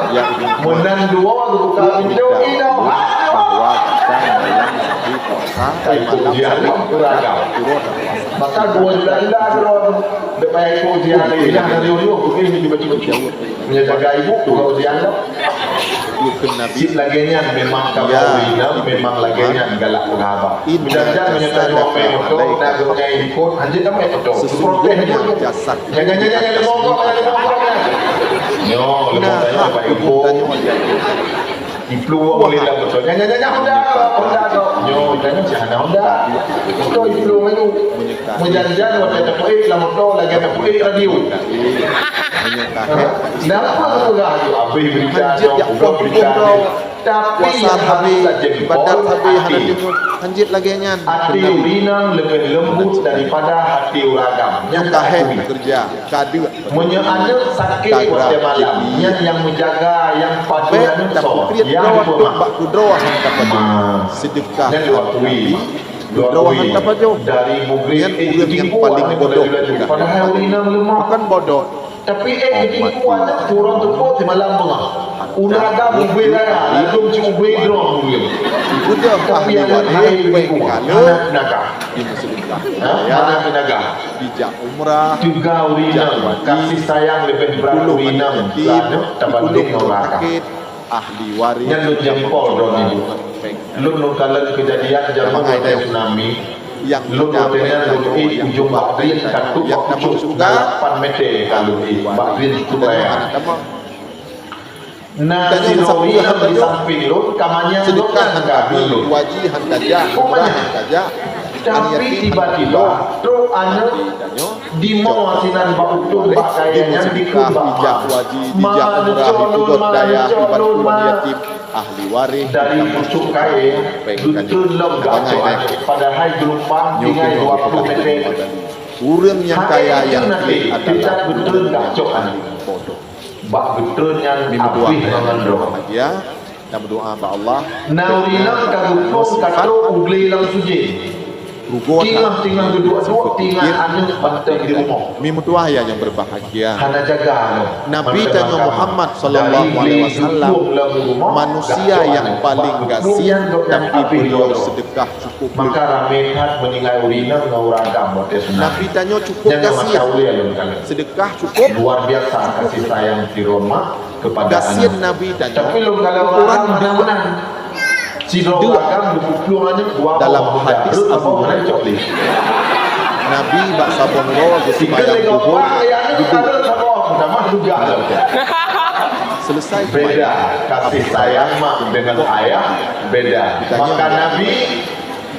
yang Menang dua buka pintu itu. bahwa kita dalam satu puasa di malam Ujian saling beragam. turut Maka dua juta turun. Depan itu ujian lagi yang dari dulu begini tiba-tiba menjaga ibu dua ujian lo. Yukun Nabi Sip laginya memang Ya. kamu memang laginya galak pengabar. Bila-bila menyatakan apa yang betul, nak bertanya ikut, anjir kamu yang betul. sesungguhnya jasad Jangan lemongkok. Yo, lemongkoknya apa ikut. Influ boleh lah betul. Jangan Honda kok. Yo, tanya si Hana Honda. Betul influ itu. Menjanjian waktu ada poin lah betul lagi ada poin radio. menyatakan Kenapa tu radio? Habis berita, Hanjit ya bukan berita. Tapi puasa yang habis harus jadi ibadat habis hana hati. timur hanjit lagi nya Hati urinam lebih lembut daripada hati uragam. yang tahan kerja kadu Menyana sakit waktu malam. Yang menjaga, yang padu baik dan tapi so. kriat Yang drawah tu pemah. bak drawah hantar pada sedekah Dan luakui. drawah hantar pada Dari mugri yang urang yang paling bodoh padahal urinam lemah. bukan bodoh Tapi jadi kuat turun tu di malam tengah. Uragam mugri raya. Lalu cuma mugri drone mugri. ibu dia Tapi ahli yang waris baik anak kala naga. di sedekah Anak naga. bijak umrah Juga urinam, kasih sayang lebih berat dulu urinam yatim tak banding dulu orang. sakit ahli waris Yang lu jempol dong ibu. Lu nungkalan kejadian zaman ada tsunami. yang Lu katanya lu ujung bakrin katu yang nama ujung surga 8 meter kalau di bakrin itu ya. Nah, Tanya si siapa Rowi yang di betul? samping lu, kamarnya lu sedekah kan hantar dulu. wajib hantar jah Rupanya. umrah hantar jah Tapi tiba-tiba truk anak di mau asinan bak utuh bak kayanya di dijak kubak wajib dijak umrah ikut daya ibadat tuan yatim ahli waris dari pucuk kain betul lom gacok padahal gelombang tinggal 20 meter. urang yang kaya yang nanti adalah kita betul gacok bodoh bak betul yang berdoa abih mengandung. bahagia dan berdoa kepada Allah Naurinam kagupung kato ugli lang suji. rugo Tinggal duduk tinggal anak bantai di rumah. mi mutuah yang berbahagia Hana jaga Nabi tanya Muhammad sallallahu alaihi wasallam manusia yang paling gasian tapi beliau sedekah cukup maka ramekat meninggal urinam ngauragam buat dia sunat. Nabi tanya cukup Jangan macam gasian ulia lu kan. sedekah cukup Luar biasa kasih sayang si Roma kepada gasian anak. Nabi tanya Tapi lu kalau ukuran orang dua mana? Si Roma berpuluhannya dua dalam hadis Abu Hurairah cokli. Nabi bak sabon lo Tiga sembahyang lego zuhur yang duduk ada sama nama juga. selesai Beda kasih sayang mak dengan ayah beda. Ditanya, Maka Nabi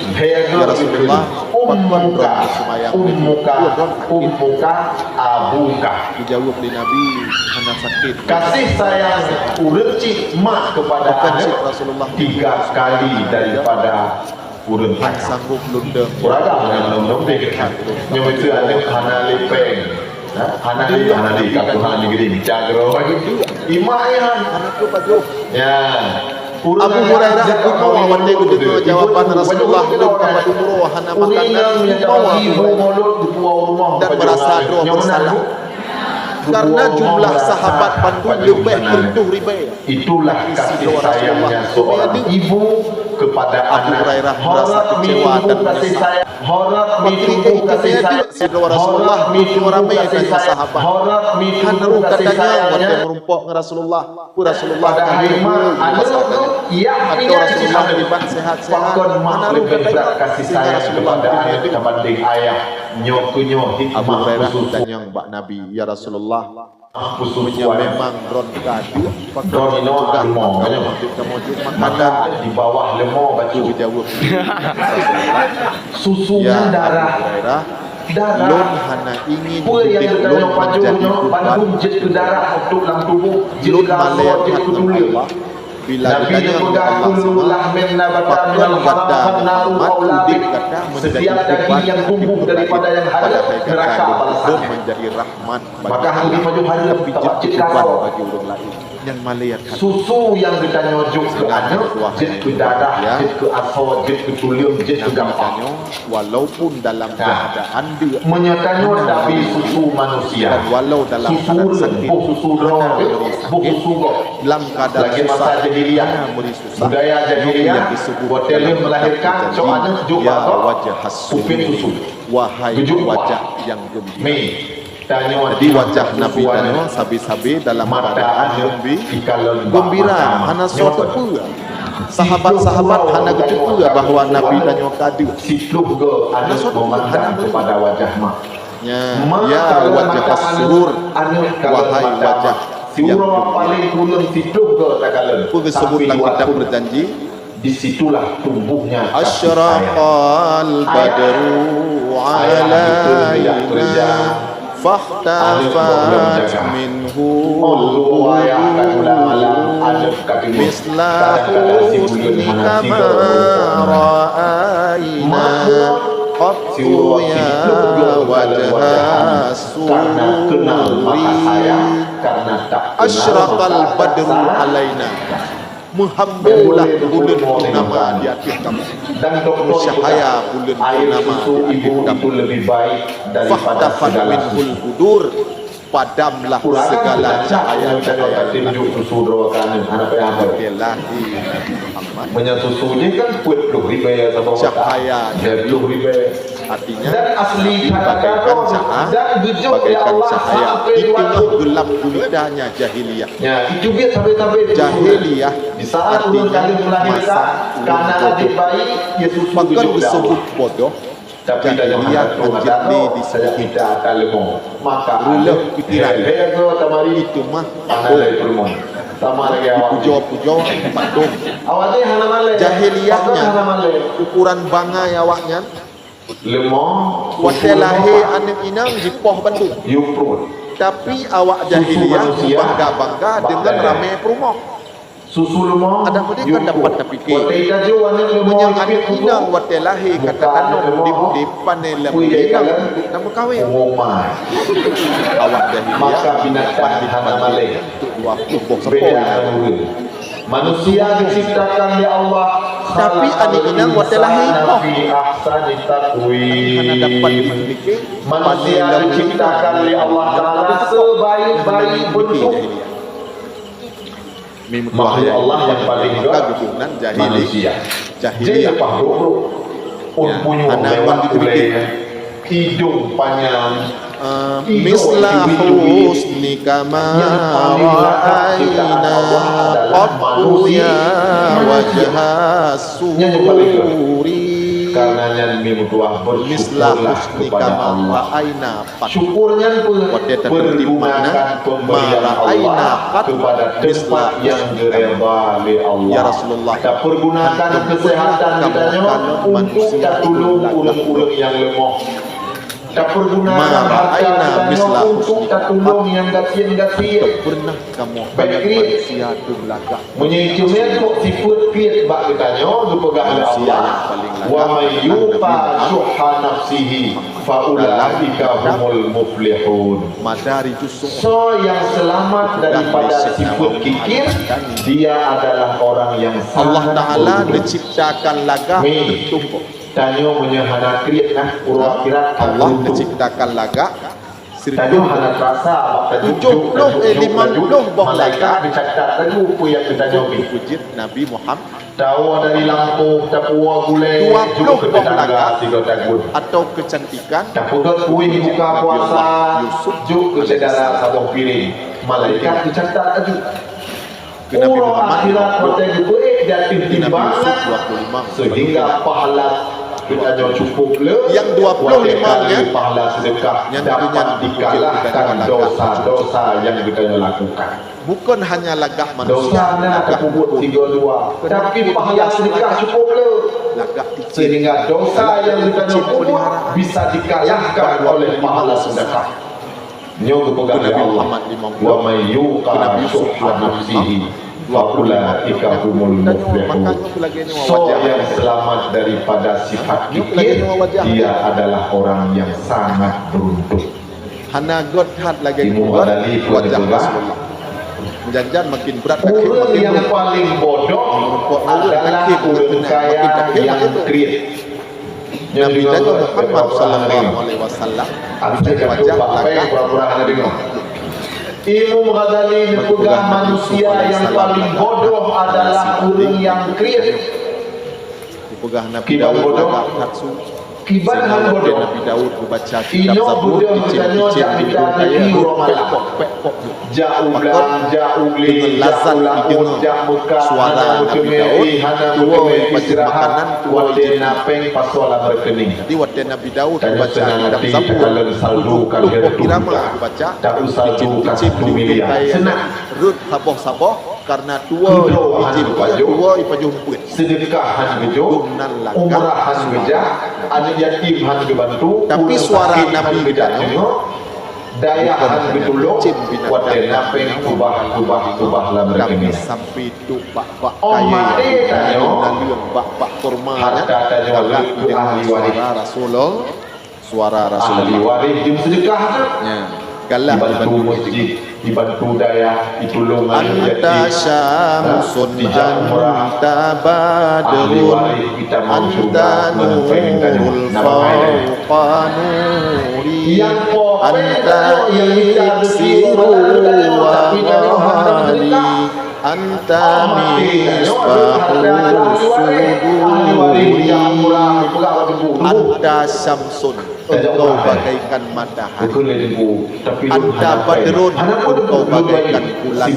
Ya Rasulullah, ummuka abuka. dijawab oleh Nabi hana sakit Kasih sayang ureci mak kepada bukan si anak Rasulullah 3 kali daripada urun han ayah. sanggup lundeng Uragam yang belum dek. Yang itu ada hana lepeng. Anak kat Tuhan ni gede bicara lagi. Imak ya. Anak tu baju. Ya. Abu Hurairah kumawa wande kudu jawaban Rasulullah belum kama umroh hana makanan kumawa dan merasa doa bersalah karena jumlah sahabat Bandung lebih 7,000. Itulah kasih sayangnya seorang ibu kepada Abu anak. Hurairah merasa kecewa dan menyesal. Ketika ikutnya dia Rasulullah itu ramai dengan sahabat. Haru katanya wanda merumpok dengan Rasulullah. Rasulullah atau Rasulullah libat sehat-sehat. Haru katanya kasih sayang kepada anak dibanding ayah. Nyokunyo Abu hikmah Hurairah khusus tanya Mbak Nabi, ya Rasulullah, khusus memang ron kadu Ron ino lemah makanan maka di bawah lemah baju dijawab susunya darah lon hana ingin apa yang didik kita lon nak menjadi pajunya bandung jet ke darah untuk dalam tubuh jet lon ke malaikat asal jet ke tulis Allah bila Nabi ditanya yang oleh Allah bergakul lahmin nabata minal haram naru aulabik setiap daging yang tumbuh daripada yang halal neraka balasan menjadi rahmat maka hari maju hari tapi tak jadi cek beban kasau bagi orang lain yang malaikat susu yang kita nyojok ke anak jet ke darah jet ke asal jet ke tulium jet ke gampang walaupun dalam keadaan dia menyatanya tapi susu manusia dan walau dalam susu keadaan sakit lembuh susu roh susu kok dalam keadaan lagi masa susah jahiliyah beri susah budaya jahiliyah hotel melahirkan soalnya juga wajah upin susu wahai wajah yang gembira mi tanya jadi wajah Nabi tanya sabi-sabi dalam keadaan gembira hana suatu pula sahabat-sahabat hana kecuali bahawa Nabi tanya kadu sipluh ke anak memandang kepada wajah mak ya wajah surur wahai wajah yang paling turun sipluh ke takalan disebutlah kitab berjanji disitulah tumbuhnya asyraqal badru alaina fahtafat minhu misla husnika ma ra'ayna qattu ya wajah sururi asyraqal badru alaina muhammadullah bulan purnama di akhir kamu dan cahaya bulan purnama di akhir kamu lebih baik daripada fahtafat minhul budur padamlah segala cahaya tinjuk susu doakan anak yang ilahi Muhammad menyusunya kan puit lu riba atau cahaya lu riba artinya dan asli bagaikan cahaya dan jujur bagaikan Allah cahaya di tengah gelap gulitanya jahiliyah ya itu biar sampai jahiliyah di saat ulun kali melahirkan karena adik bayi Yesus bahkan disebut bodoh tapi jahiliyah anjirni disebut kita akan lemah maka ruleh pikiran itu mah sama lagi pujo-pujo patung awaknya hana male jahiliyahnya ukuran bangai awaknya lemah watelahe anak inang di poh Bandung yuprun tapi awak jahiliyah bangga-bangga dengan ramai perumah susu lemah ada mereka dapat terfikir menyang anak inang watelahe katakan di panel inang nama kahwin awak jahiliyah maka binatang hana male waktu boh sepoi manusia diciptakan oleh Allah tapi anak inang watelahe poh hana dapat dimiliki manusia diciptakan oleh Allah Ta'ala sebaik-baik bentuk makhluk Allah yang paling keguguran manusia jahiliyah punya hidung panjang misla husnika ma ra'ayna qattu ya wajah sururi karenanya mimtuah misla bersyukurlah husnika kepada ma Allah ra'ayna syukurnya pergunakan pemberian Allah kepada tempat yang direba oleh Allah ya Rasulullah kita pergunakan kesehatan kita untuk tolong orang-orang yang lemah kita pergunakan harta kita untuk tolong yang gasian-gasian pernah kamu baik manusia tu belakang menyicumnya tu sifat piat bak kita nyo pegang oleh Allah wa may yuqa syuhha nafsihi fa ulaika humul muflihun. So yang selamat daripada sifat kikir, dia adalah orang yang Allah sangat Ta'ala beruntung. menciptakan lagak bertumpuk. Tanyo menyahana kriat nah urang akhirat Allah menciptakan lagak Tanyo hana terasa 50 boh malaikat dicatat lagu apa yang kita nyobi. Wujud Nabi Muhammad Tahu dari Lampung, Tapua Gulai, 20 juga tetangga tiga tagut. atau kecantikan Tapua kuih buka puasa, juga saudara sabung piring. Malaikat dicatat lagi. Nabi Orang Muhammad akhirat kota itu dan Nabi timbangan Yusuf 25 sehingga pahala kita jauh cukup le. Yang 25 nya pahala sedekah yang dapat dikalahkan dosa-dosa yang kita lakukan. bukan hanya lagak manusia, Dosanya terkubur 32, tapi pahala sedekah cukup le. lagak kecil. Sehingga dosa yang kita kubur bisa dikalahkan oleh pahala sedekah. Nyo kepegang Nabi Allah. Muhammad Wa may yuqa syuhha nafsihi fa ulaika humul muflihun. So yang selamat daripada sifat kikir, dia adalah orang yang sangat beruntung. Hana god hat lagi Timu god Ghazali pun wajah juga. Rasulullah. Menjanjan makin berat makin Orang yang berat. paling bodoh adalah orang kaya yang kredit. Nabi Muhammad sallallahu alaihi wasallam wajah lagak Imam Ghazali dipegang manusia yang paling bodoh adalah orang yang kredit. dipegah Nabi Kibar Daud bodoh. lagak natsu. Kiban Sehingga han bodoh. Nabi Daud membaca kitab Ino Zabur bodoh kecil-kecil bertanya di jak kaya bidari romalah. pekpok Jauhlah, jauhli, dengan lazat didengar jamuka, suara Nabi Daud, tua wajib makanan, tua wadena peng pasola berkening. Jadi waktu Nabi Daud Dan membaca senang kitab hati Zabur dalam saldo kan untuk hertu. irama dibaca Tak usah buka kecil-kecil 1 miliar. kaya Senang. rut saboh-saboh karena tua Kudo izin han kaya baju. tua ipaju humput Sedekahan bejo, Gumnan lagak. umrahan beja, anak yatim han dibantu, Tapi orang suara sakit han Nabi beja kan, tengok, daya bukan han hanya betulung, cip binatang. wadena peng tubah lah kami berkening. sampai tu bak-bak Oh, kaya mati tanya. dan liang bak-bak kurma Harta tanya Kalau itu dengar ahli waris. suara Ahli Rasulullah waris jum sedekah tu. ya galah Dibantu masjid, dibantu daya, ditolong anta syamsun anta badrun anta nurul fawqa nuri anta iksiru wa ghali anta misbahul suduri anta syamsun engkau bagaikan matahari anta badrun engkau bagaikan bulan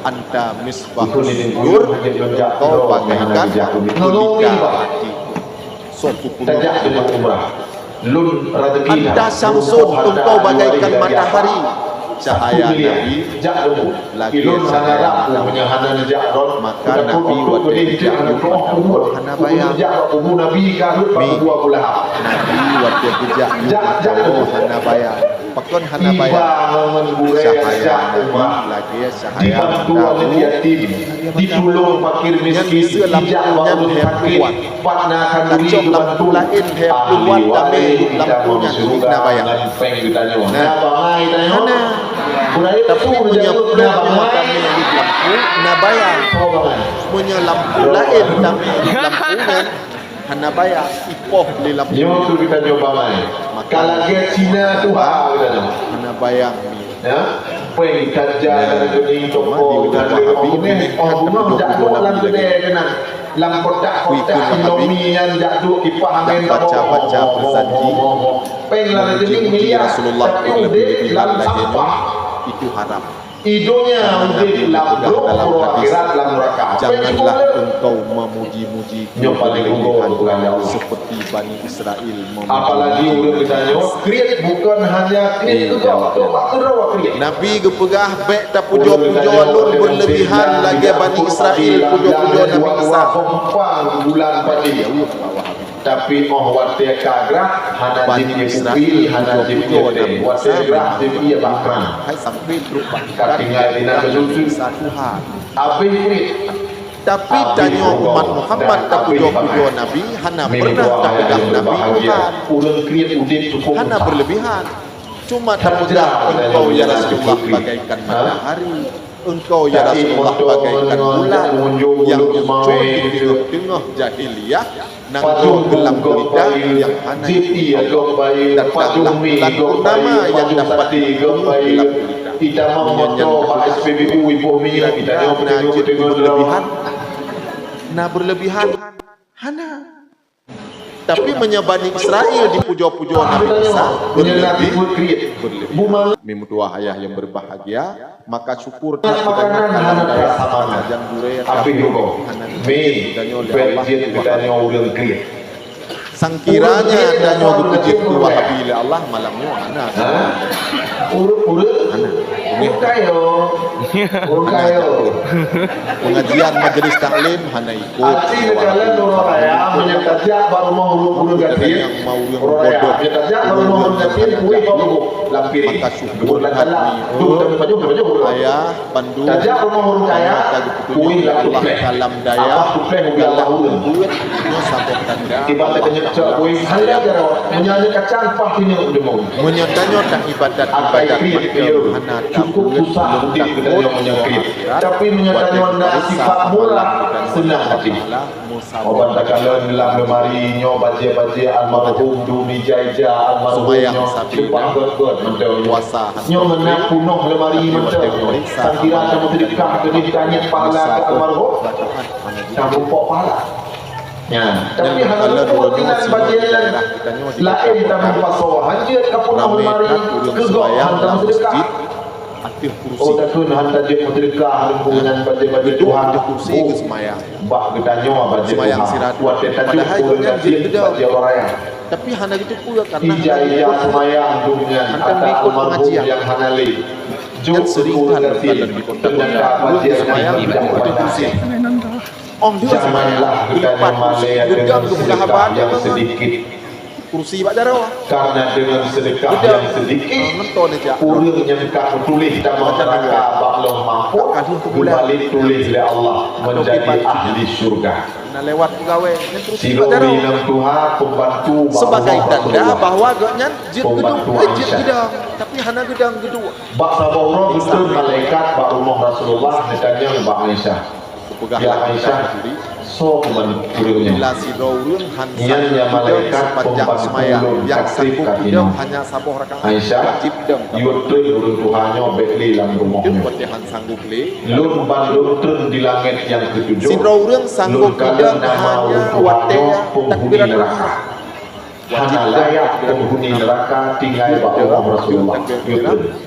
anta misbahul sudur engkau bagaikan pelita hati anta syamsun engkau bagaikan matahari cahaya Nabi lagi cahaya maka Nabi waktu tidak hana bayang Nabi waktu tidak hana bayang pakon hana bayang cahaya Nabi lagi cahaya dibantu oleh yatim, ditolong fakir miskin, lampunya sakit, patna kanduri Kacok lampu lain hep keluar kami lampunya hina bayang. Nah, bangai tanya. Budaya Tapi punya lampu kami di lampu na bayang. Punya lampu lain kami di lampunya hana bayang ipoh di lampu. Nyo tu kita coba bangai. Kalau dia Cina tu ha kita hana bayang ni. ya. Peng kerja dari toko dan ini bunga jatuh dalam kedai kena lam kotak-kotak Indomie yang jatuh kipas angin baca berjanji peng lah jadi miliar Rasulullah tapi udah lam sampah itu haram. hidungnya udah lam bro akhirat lam neraka. Janganlah engkau memuji-muji paling unggul seperti Bani Israel apalagi udah bertanya kriat bukan hanya kriat juga waktu Nabi gepegah bek tak pujo-pujo lun berlebihan lagi Bani Israel pujo-pujo Nabi Isa bulan padi tapi watia kagra hana Bani dipupi hana dipupi watia grah dia bakran hai sampai berupa katingai dina besusu satu hal abis kriat Tapi tanya umat Muhammad tak pujo-pujo Nabi, hana pernah tak pegang Nabi Tuhan. Urang kriat udip cukup. Hana berlebihan. Cuma tak pegang engkau ya Rasulullah bagaikan matahari. Engkau ya Rasulullah bagaikan bulan yang muncul di tengah jahiliyah. Nangkau gelam gulita yang hana dan taklah bulan purnama yang dapat dihitung gelam gulita. Kita memoto Pak SPBU Ibu Mina kita tengok berlebihan. Nah berlebihan hana. Tapi menyabani Israel di pujo-pujo Nabi Isa berlebih. Mimutua ayah yang berbahagia, maka syukur makanan hana sama yang dure api dulu. Me budget kita urang kriat. Sangkiranya dan nyogu kejit tu wahabi Allah malamnya hana. Pengajian majelis taklim hana ikut. Aci negara Nurul Raya menyatakan baru mau huruf gatin. Yang mau yang bodoh. Menyatakan baru mau huruf gatin. Kui kau lampiri. Maka syukur hati. Ayah pandu. Tajak baru mau huruf kaya. Kui Allah kalam daya. Allah buat. Nyo sampai tanda. Ibadat nyecak kui. Hanya jarawat. Menyanyi kacang pastinya udah mau. Menyotanya ibadat hana cukup susah untuk kita menyangkit. Tapi menyatanya sifat murah senang hati. Obat takalan dalam lemari nyo baca-baca almarhum Dumi Jaija almarhum nyo cepat god puasa nyo menak punuh lemari macam sangkira kamu sedekah ke ditanya pahala ke almarhum kamu pok pahala. Ya, tapi hanya kepentingan bagian lain dalam pasal hajat kapunah lemari kegok hantar sedekah. Aktif kursi. Oh, tak kena hantar dia sedekah lingkungan baca-baca Tuhan kursi ke semayang. Bak ditanya baca semayang Tuhan. sirat. Buat dia tajuk kurang baca orang. Tapi hana gitu pula karena ijazah semayang dunia atau almarhum yang hanali. Jauh seringkan dalam ternyata baca semayang tidak kursi. Ong dia janganlah kita Malaya dengan sedekah yang sedikit. Kursi Pak Jarawa. Karena dengan sedekah yang sedikit, urang yang kau tulis dalam neraka baklah mampu kembali tulis oleh Allah menjadi ahli syurga. Nah lewat pegawai si Robi dan Tuhan pembantu sebagai tanda bahawa agaknya jid gedang, tapi hana gedang gedua. Bak sabawra betul malaikat bak rumah Rasulullah ditanya Mbak Aisyah. Ya Aisyah, so kemanturnya. Bila si Raulun Ianya malaikat pembantu yang sanggup gedang hanya sabuh rakaat. Aisyah, yurtun urun Tuhannya bekli dalam rumahnya. Petihan sanggup le. Lun bandurtun di langit yang ketujuh. Si Raulun sanggup gedang hanya watenya takbiran neraka. Hana layak penghuni neraka tinggal bawah Rasulullah. Yurtun.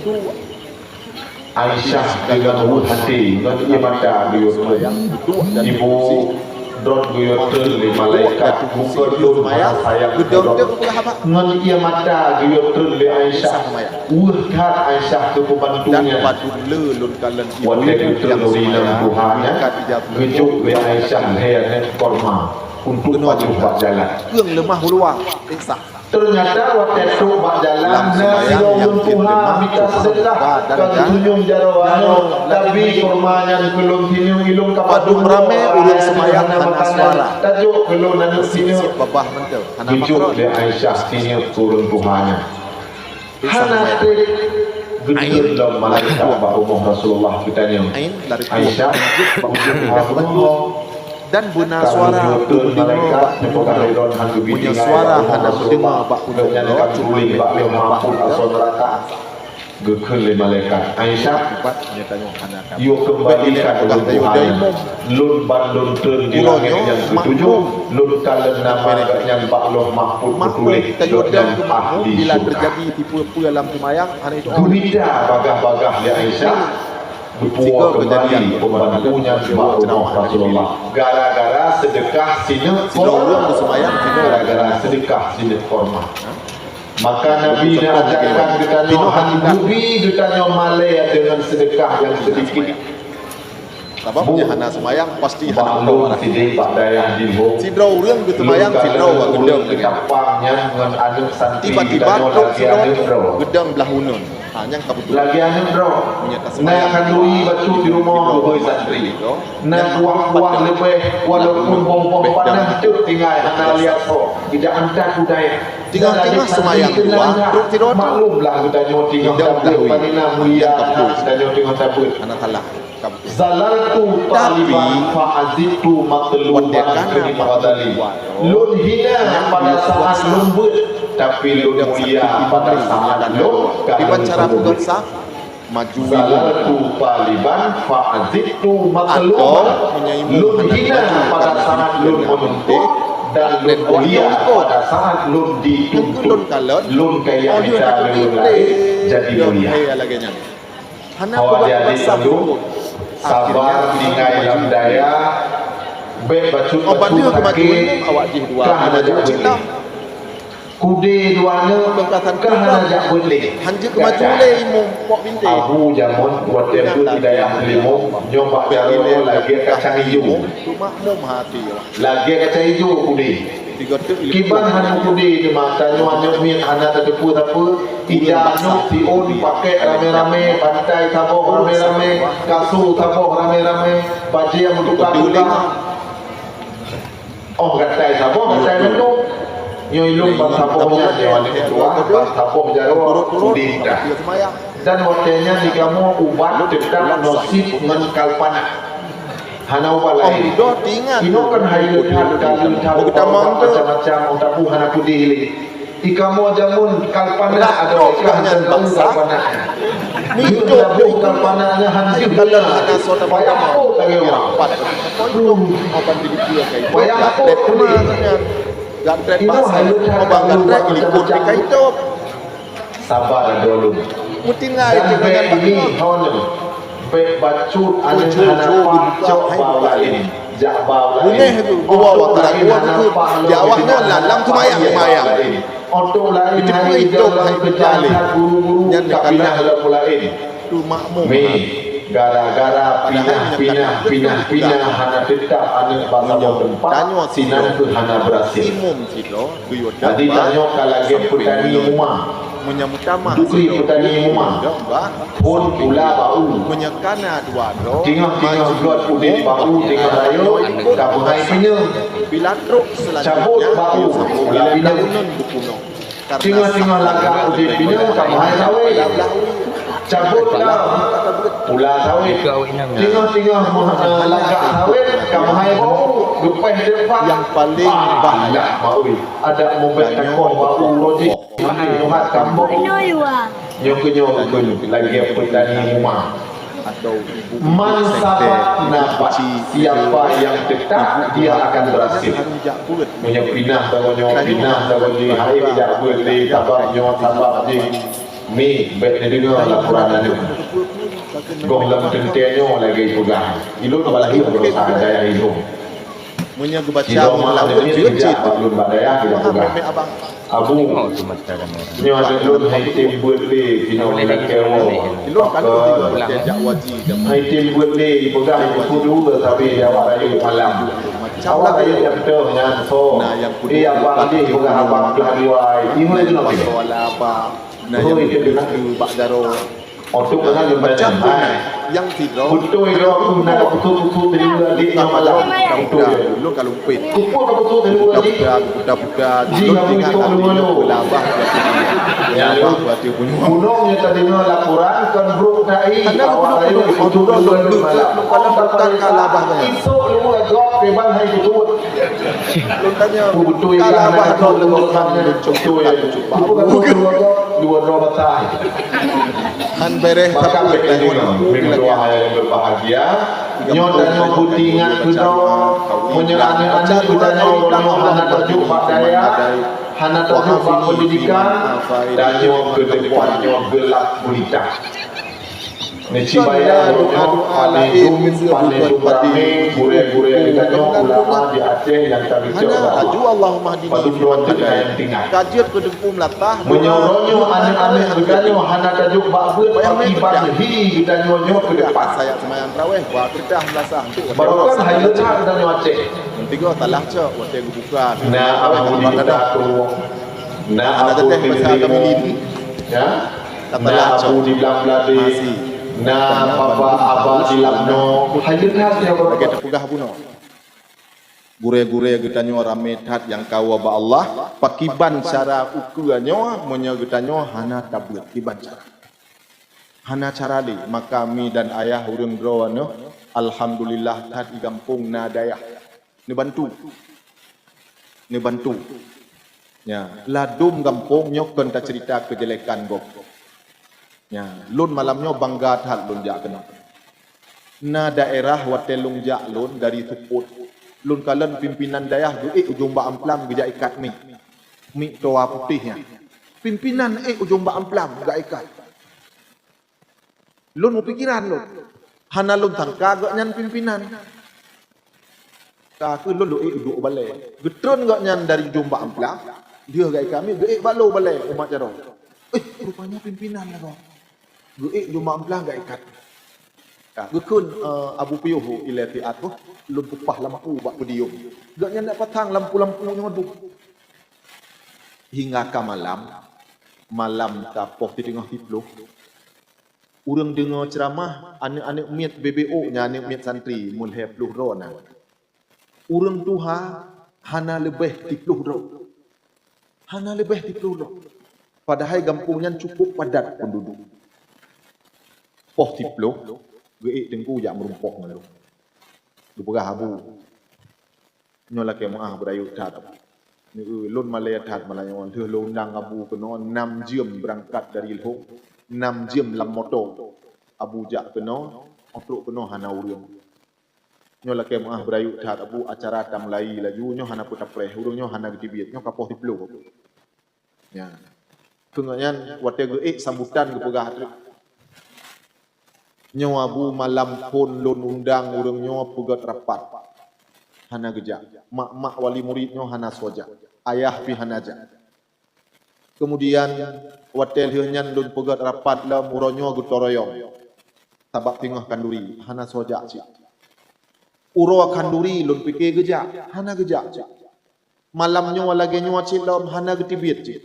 Aisyah dengan lembut hati dengan ia mata ibu dot guyotun li malaikat bukan lur sayang dengan ia mata guyotun li Aisyah urhat Aisyah ke pembantunya wadah guyotun li Tuhannya gejuk li Aisyah heyan korma untuk maju jalan yang lemah luang insah. Ternyata waktu itu bak jalan Nasional Tuhan minta sedekah kan tunjung jarawan tapi kormanya belum tinjung ilung kapadung rame urang semayang hana suara tajuk belum nanu sini babah mentel hana makro de Aisyah sini turun Tuhannya hana gedung dalam malaikat bak rumah Rasulullah kitanya Aisyah dan buna suara punya suara hana mendengar bak punya cuma mampun asal neraka gekun le malaikat Aisyah yo kembalikan kepada Tuhan lun bandun tun di langit yang ketujuh lun kalen nama yang bakloh mahfud tulis dan ahli bila terjadi tipu-tipu dalam semayang hana itu gurida bagah-bagah ya Aisyah berpuak kembali pembantunya Rasulullah Rasulullah gara-gara sedekah sinet korma gara-gara sedekah sinet korma maka Nabi ajarkan ditanya handubi ditanya malaya dengan sedekah yang sedikit sebabnya hana semayang pasti hana baklung sidih pak dayah dibo sidro urang gitu semayang sidro gedang ketapangnya dengan anu santi tiba-tiba gedang belah hunun yang kebetulan Lagi anu bro. Nak kandui batu di rumah berboy santri. Nak buah-buah lebih walaupun bom-bom panas tu tinggal anak lihat kok. Tidak anda budaya. Tengah-tengah semayang dua, duduk tidur. Maklumlah kita nyo tengah tabut. Panina mulia kita nyo tengah tabut. Anak kalah. Zalaltu taliban fa'azitu matluban kini fadali. Lun hina pada saat lembut, tapi lun mulia pada saat lun dibaca bukan sah maju Zalaltu taliban fa'azitu matluban. Lun hina pada saat lun menuntut, dan lun mulia pada saat lun dituntut. Lun kaya kita lun lain jadi mulia. Awak jadi dulu sabar tinggal dalam daya baik baju-baju kaki kahana jak boleh kude duana kahana jak boleh hanja kemaju le imum pok binti abu jamun buat tempu hidayah limau nyoba jaro lagi kacang hijau makmum hati lagi kacang hijau kude kiban hanu kude di mata nyo min hana tepu apa ijanu tiun pakai rame-rame pantai taboh rame-rame kasu taboh rame-rame baju yang tukar-tukar gatai taboh gatai mendung nyo ilung bang tabohnya nyo tua bang taboh jaro kude dan waktunya di kamu ubat dekat nasib dengan kalpana hana ubah lain ino kan hayu kalun macam-macam utapu hana putih ini ikamu jamun kalpana ada ikan kalpana itu kalpananya hancur dalam ada soda bayang apa tadi orang apa dibikin kayak bayang apa gantret bahasa obang gantret ikut dekat itu sabar dulu mutingai dengan ini honor baik bacut ada hanapan cok bawa ini jak bawa ini bawa waktu jawabnya lalang tu mayang oto lain hari dalam berjalan guru-guru kapinah dalam lain tu makmum gara-gara pinah hana tetap ada bangsa tempat sinan tu hana berhasil jadi tanya kalau petani rumah menyamutama dukri petani rumah pun pula bau menyekana dua do tinggal buat pudin bau tinggal rayo tak mengai punya bila truk selanjutnya cabut bau bila pinang tinggal lagak pudin punya tak mengai sawe cabutlah pula sawe tinggal lagak sawe tak mengai bau lupai depan yang paling bahaya ada mobil tekong bau logik Muhat kampung nyok lagi petani rumah man sabat nabat siapa yang tetap dia akan berhasil punya pinah tahu di hari tidak boleh tabak nyok tabak di mi bet dengar laporan ada gong lam tentenyo lagi pegang ilun balahi berusaha daya hidup punya kebaca malam cerita belum badaya kita pegang abu nyo ada lun hai tim buat le kino nak kewo ilun kalau tidak wajib hai tim buat le pegang kudu tapi dia warayu malam awak ayo yang betul nya so dia abang ni pegang abang beladiwai ini itu nak apa nah yang itu Pak Daro untuk mana yang macam yang tidak betul itu nak betul dari lagi malam lu kalau pin kupu betul dari lagi budak-budak lu tinggal labah ya buat dia punya gunungnya tadi laporan kan bro dai awak ayo itu dulu malam kalau bertangkal labah itu lu agak beban hai betul lu tanya betul labah tu lu dua batah han beres tapi berdoa yang berbahagia nyo dan nyo butingan kudo menyerang anak kudo nyo hana tajuk daya hana tajuk pendidikan dan nyo ke depan nyo gelap gulita neci bayar panen rame gure-gure kita nyo ulama di Aceh yang kami coba Allahumma hadini padu doan yang tinggal kajian ke dempum latah menyoronyo aneh-aneh berganyo hana tajuk bakbut ibadah kita nyo ke depan saya semayang tarawih buat kedah belasah baru kan hayu kita nyo Aceh tiga talah cak waktu yang buka na abu di tu na abu di ini ya kata na lacok. abu di belah belade, Masih. na papa abah di lapno, hadir khasnya Lagi berapa? terpegah buno. Gure-gure getanyo rame tat yang kawa ba Allah, pakiban cara ukurannya monya getanyo hana tabut kiban cara. Hana cara li maka mi dan ayah urang drawana alhamdulillah tat di kampung na dayah. Ni bantu. Ni bantu. Ya, ladum kampung nyok kan tak cerita kejelekan gok. Ya, lun malamnya bangga tat lun jak kena. Na daerah watelung jak lun dari Tuput. Lun kalen pimpinan dayah ujung ba amplam gejak ikat mi toa putihnya. Pimpinan ujung ba amplam gak ikat. Lun mau pikiran lun. Hana lun tangka gak nyan pimpinan. Ka ke lun duduk balai. Getron gak nyan dari ujung ba amplam. Dia gak kami balo balai umat jaro. Rupanya pimpinan lah kau. Ujung ba amplam gak ikat. Gekun Abu Piyuh ilati atuh lun pupah lampu bak pedium. Gak nyandak patang lampu-lampu nyodu. Hingga ke malam tapoh di tengah hipluh. Urang dengar ceramah anak-anak miat BBO nya anak miat santri mulai puluh rona. Urang tuha hana lebih di puluh ro. Hana lebih di puluh ro. Padahal kampungnya cukup padat penduduk. Poh di puluh tengku jak merumpok malu. Dupegah abu. Nyola ke maah berayu tat. Ni lun malaya tat malaya on teu lundang abu keno 6 jam berangkat dari Lhok. 6 jam lam motor. Abu jak keno, otruk keno hana urang. Nyola ke maah berayu tat abu acara tam lai laju nyo hana puta preh urang nyo hana getibiet nyo kapoh diplu. Ya. Kenganyan wate sambutan dupegah tu. Nyo abu malam pun lun undang urang nyo pugat rapat. Hana gejak. Mak-mak wali murid nyo hana soja. Ayah pi hana jak. Kemudian watel hianyan lun pugat rapat la muronyo gutoroyong. Tabak tengah kanduri hana soja cik. Uro kanduri lun pikir gejak. Hana gejak cik. Malamnyo lagi nyo cik lam hana getibit cik.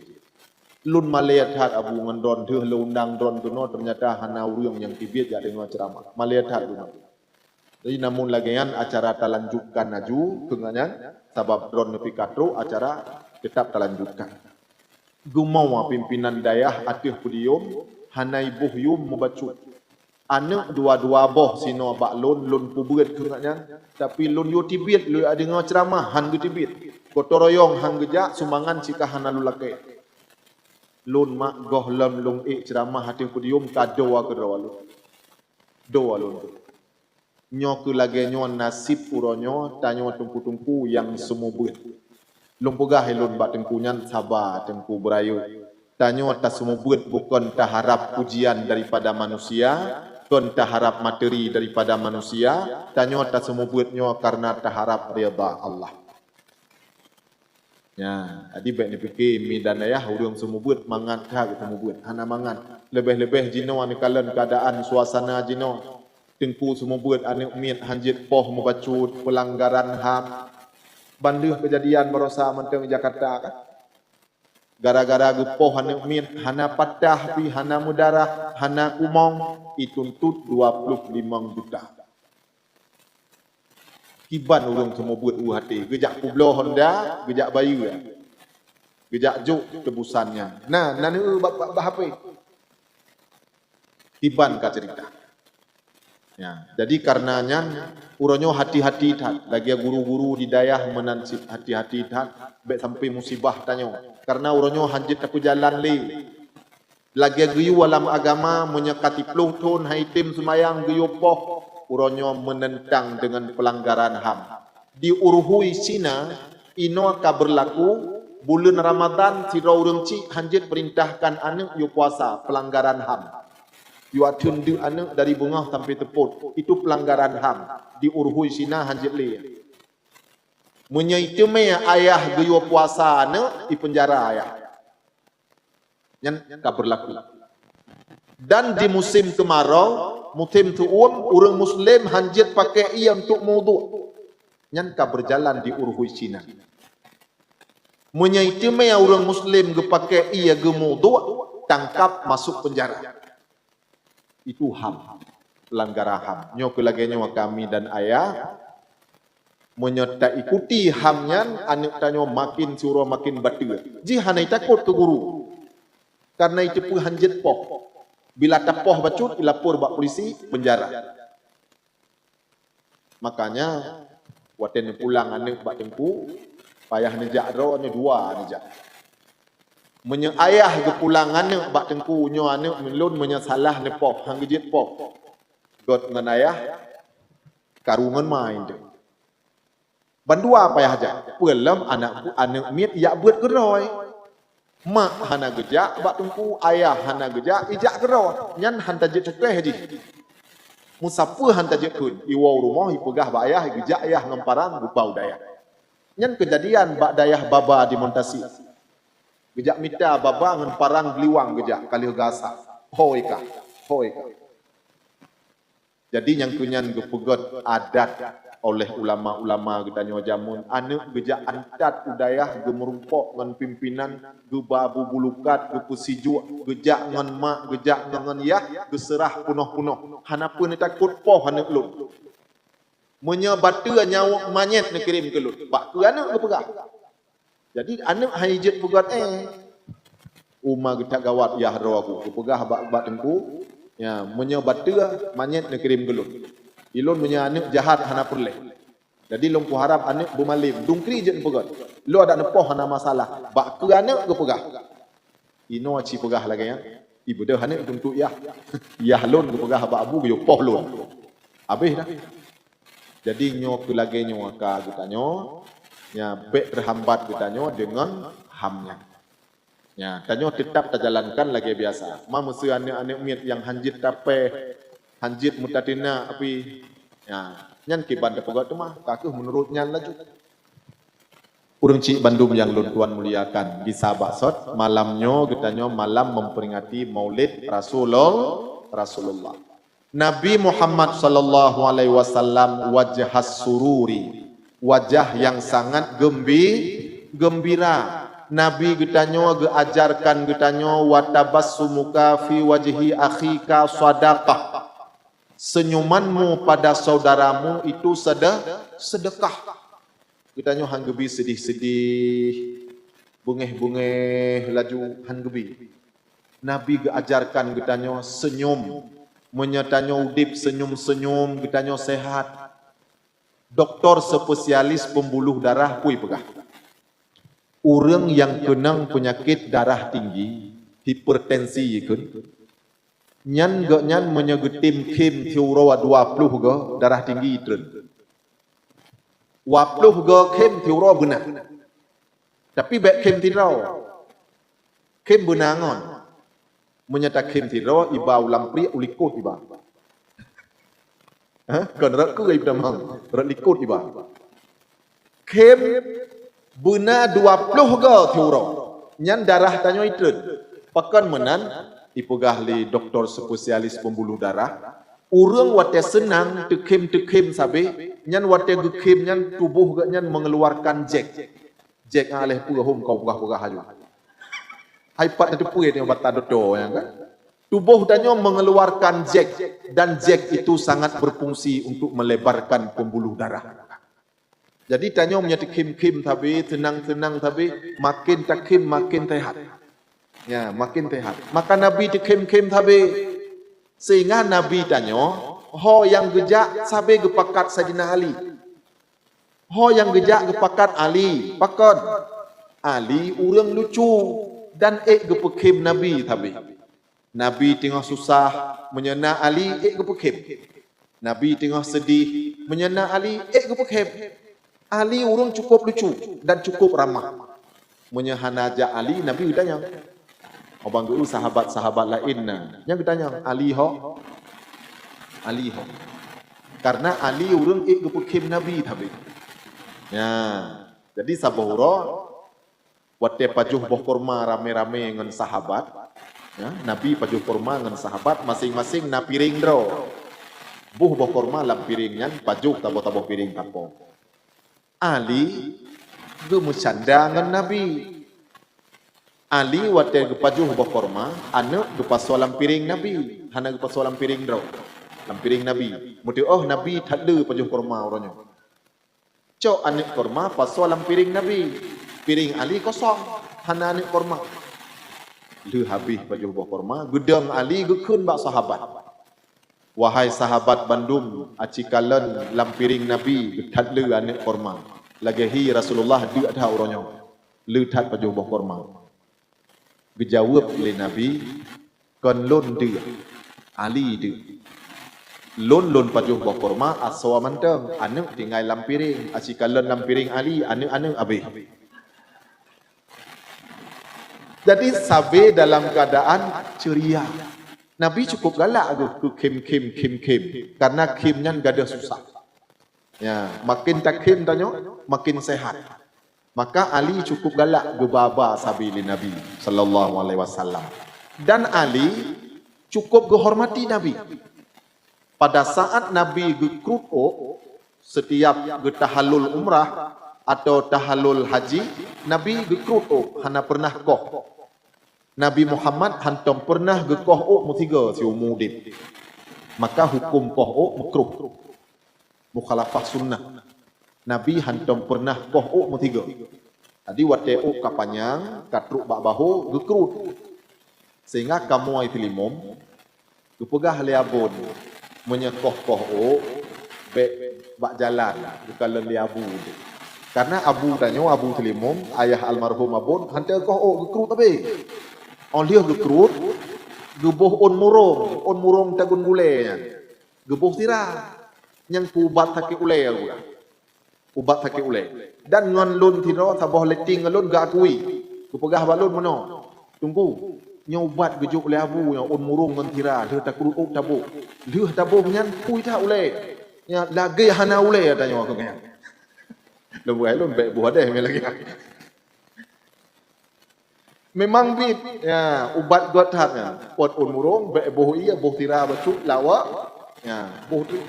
Lun Malaya tat abu ngendron teu undang dron kuno ternyata hana urang yang tibit jak dengar ceramah. Malaya tat kuno. Jadi namun lagian acara talanjutkan aju kenganyan sebab dron nepi katro acara tetap talanjutkan. Gumawa pimpinan dayah atih pudium hanai buh yum membacut. Anak dua-dua boh sino bak lun pubeut kenganyan tapi lun yo tibit lu dengar ceramah han ge tibit. Kotoroyong hang gejak sumbangan sika hana lulake. Lun mak goh lam lung ceramah hati pudium ka doa ke doa lu. Doa lu. Nyo ke lagi nyo nasib uronyo tanyo tungku-tungku yang semua buat. Lung pegah lun bak tengkunyan sabar tengku berayu. Tanyo tak semua buat bukan tak harap pujian daripada manusia, bukan tak harap materi daripada manusia. Tanyo tak semua buat nyo karena tak harap redha Allah. Ya, adi baik ni fikir mi dan ayah urang semua buat mangan kah kita semua buat. Hana mangan. Lebih-lebih jino ani kalen keadaan suasana jino. Tengku semua buat anak miat hanjit poh membacut pelanggaran HAM. Banduh kejadian barosa menteng Jakarta kan. Gara-gara gepoh anak miat hana patah pi hana mudarah hana kumong dituntut 25 juta. Kiban urang semua buat hati. Gejak Pueblo Honda, gejak Bayu ya. Gejak juk tebusannya. Nah, nani apa? Kiban ka cerita. Ya, jadi karenanya uronyo hati-hati tat. Lagi guru-guru di dayah menansib hati-hati tat. Baik sampai musibah tanyo. Karena uronyo hanjit aku jalan li. Lagi geyu alam agama menyekati puluh tahun haitim semayang geyu poh. Uronyo menentang dengan pelanggaran HAM. Di Uruhui Cina, ino ka berlaku bulan Ramadan si urang cik hanjit perintahkan anak yu puasa pelanggaran HAM. Yu atun anak dari bunga sampai teput. Itu pelanggaran HAM. Di Uruhui Cina hanjit li. Menyaitu me ayah geyu puasa anak di penjara ayah. Yang ka berlaku. Dan di musim kemarau musim tuum orang Muslim hanjit pakai ia untuk muduk. Nyanka berjalan di Uruhui Cina. Menyaiti me orang Muslim ge pakai ia ge muduk tangkap masuk penjara. Itu HAM, pelanggaran HAM. Nyo kelaganya kami dan ayah menyerta ikuti HAM-nya, anak tanyo makin suruh makin batu. Ji hanai takut ke guru. Karena itu pun hanjit poh. Bila tapoh bacut, dilapor bak polisi, penjara. Makanya waten pulang anak bak tengku, payah nejak ro nya dua nejak. Menye ayah ke pulang anak bak tengku nyo anak melun menyesalah ne poh, hang gejit poh. God ngan ayah karungan main tu. Bandua payah aja. Pelam anak miet ya buat geroi. Mak hana gejak bak tengku, ayah hana gejak ijak geroi. Nyan hantar jet cekeh haji. Musafir hantar jet kun. Iwau rumah ipegah bak ayah gejak ayah ngemparang bupau dayah. Nyan kejadian bak dayah baba di Montasi. Gejak mita baba ngemparang beliwang gejak kali gasak. Hoi ka. Jadi yang kunyan gepegot adat oleh ulama-ulama getanya jamun anak gejak antat udayah gemerumpok ngan pimpinan gebabu bulukat gepusiju gejak ngan mak gejak ngan yah geserah punoh-punoh hanapun takut poh anak lut menyebatu nyawa manyet nak kirim ke lut bak ke anak ke pegah jadi anak hajat pegat umma getak gawat yah ro aku ke pegah bak tengku ya menyebatu manyet nak kirim ke lut ilon punya anak jahat hana perleh. Jadi lom ku harap anak bermalim. Dungkri je pegat. Lo ada nepoh hana masalah. Bak ke anak ke pegah. Ino aci pegah lagi ya. Ibu dah anak untuk yah. Yah lon ke pegah bak abu yo poh lon. Habis dah. Jadi nyo ke lagi nyo ka gutanyo. Ya bek terhambat gutanyo dengan hamnya. Ya, tanyo tetap terjalankan lagi biasa. Ma musuh anak-anak miat yang hanjit tape hanjit mutatina api ya nyan kiban pegat tu mah kakuh menurut nyan laju urang cik Bandung yang lun tuan muliakan di Sabasot malamnya getanyo malam memperingati Maulid Rasulullah Nabi Muhammad sallallahu alaihi wasallam wajhas sururi wajah yang sangat gembira Nabi getanyo geajarkan getanyo watabassumuka fi wajhi akhika sadaqah senyumanmu pada saudaramu itu sedekah. Kita nyo hanggebi sedih-sedih, bungeh-bungeh laju hanggebi. Nabi geajarkan kita nyo senyum, menyatanyo udip senyum-senyum, kita nyo sehat. Doktor spesialis pembuluh darah pui pegah. Orang yang kenang penyakit darah tinggi, hipertensi ikut. Nyan menyegetim kim tiuro 20 ke darah tinggi itu. 20 ke kim tiuro benar. Tapi bek kim tiuro. Kim benangon. Menyata kim tiuro iba ulam pri ulikut iba. Kan rak ke iba mang. Rak likut iba. Kim benar 20 ke tiuro. Nyan darah tanyo itu. Pakan menan ipegah li doktor spesialis pembuluh darah urang wate senang tekim sabe nyan wate gekim nyan tubuh nyan mengeluarkan jack aleh pugahum kau pugah haju haipat itu puye ni bata dodo yang kan tubuh danyo mengeluarkan jack dan jack itu sangat berfungsi untuk melebarkan pembuluh darah jadi danyo menyati kim tapi tenang tapi makin takim makin sehat. Ya, makin sehat. Maka Nabi dikem-kem tabe. Sehingga Nabi tanyo, ho yang gejak sabe gepakat Sayyidina Ali. Ho yang gejak gepakat Ali. Pakon. Ali urang lucu dan gepekem Nabi tabe. Nabi tengah susah menyena Ali gepekem. Nabi tengah sedih menyena Ali gepekem. Ali urang cukup lucu dan cukup ramah. Menyahanaja Ali Nabi tanya. Abang guru sahabat-sahabat lainnya. Yang ditanya Ali ho. Karena Ali urang gepekem Nabi tabe. Ya, jadi sabahura wate pajuh boh kurma rame-rame dengan sahabat. Ya, Nabi pajuh kurma dengan sahabat masing-masing na piring dro. Buh boh kurma lam piringnya pajuh tabo-tabo piring tapo. Ali gemusanda dengan Nabi. Ali wate gepajuh bakorma, anak gepaso lampiring Nabi, hana gepaso lampiring draw. Lampiring Nabi. Muti oh Nabi tak ada pajuh korma orangnya. Cok anak korma paso lampiring Nabi. Piring Ali kosong, hana anak korma. Lu habis pajuh bakorma, gedang Ali gekun bak sahabat. Wahai sahabat Bandung, acikalan lampiring Nabi, tak ada anak korma. Lagi Rasulullah dia ada orangnya. Lu tak pajuh bakorma. Dijawab oleh Nabi, kon lon dia, Ali dia. Lon pajuh bakorma aswa manteng, anak tinggal lampiring, asikalan lampiring Ali, anak habis. Jadi sabe dalam keadaan ceria. Nabi cukup galak ke kim. Karena kimnya gak ada susah. Ya, makin tak kim tanya, makin sehat. Maka Ali cukup galak gebaba sabili Nabi sallallahu alaihi wasallam. Dan Ali cukup gehormati Nabi. Pada saat Nabi gekruto setiap getahallul umrah atau tahallul haji, Nabi gekruto hana pernah koh. Nabi Muhammad hantam pernah gekoh mutiga si umudin. Maka hukum koh makruh. Mukhalafah sunnah. Nabi hantam pernah koh mutiga. Jadi wate kapanyang katruk bak bahu gekrut. Sehingga kamu ai tilimum gepegah liabun menyekoh be bak jalan bukan liabu. Karena abu tanya abu tilimum ayah almarhum abun hantar koh gekrut tapi. On dia gekrut gebuh on murung tagun gulenya. Gebuh tira yang pubat take ule ya. Ubat sakit ulai. Dan ngan lun tiro sabah leting lun gak akui. Kupegah balun mano. Tunggu. Nya ubat gejuk oleh abu yang on murung ngan tira dia tak kuruk tabu. Dia tabu nyan pui tak ulai. Nya lagi hana ulai tanya aku kan. Lu buat lu baik buat deh lagi. Memang bit ya ubat got haknya. Pot on murung baik boh iya boh tira becut lawa. Ya boh tu.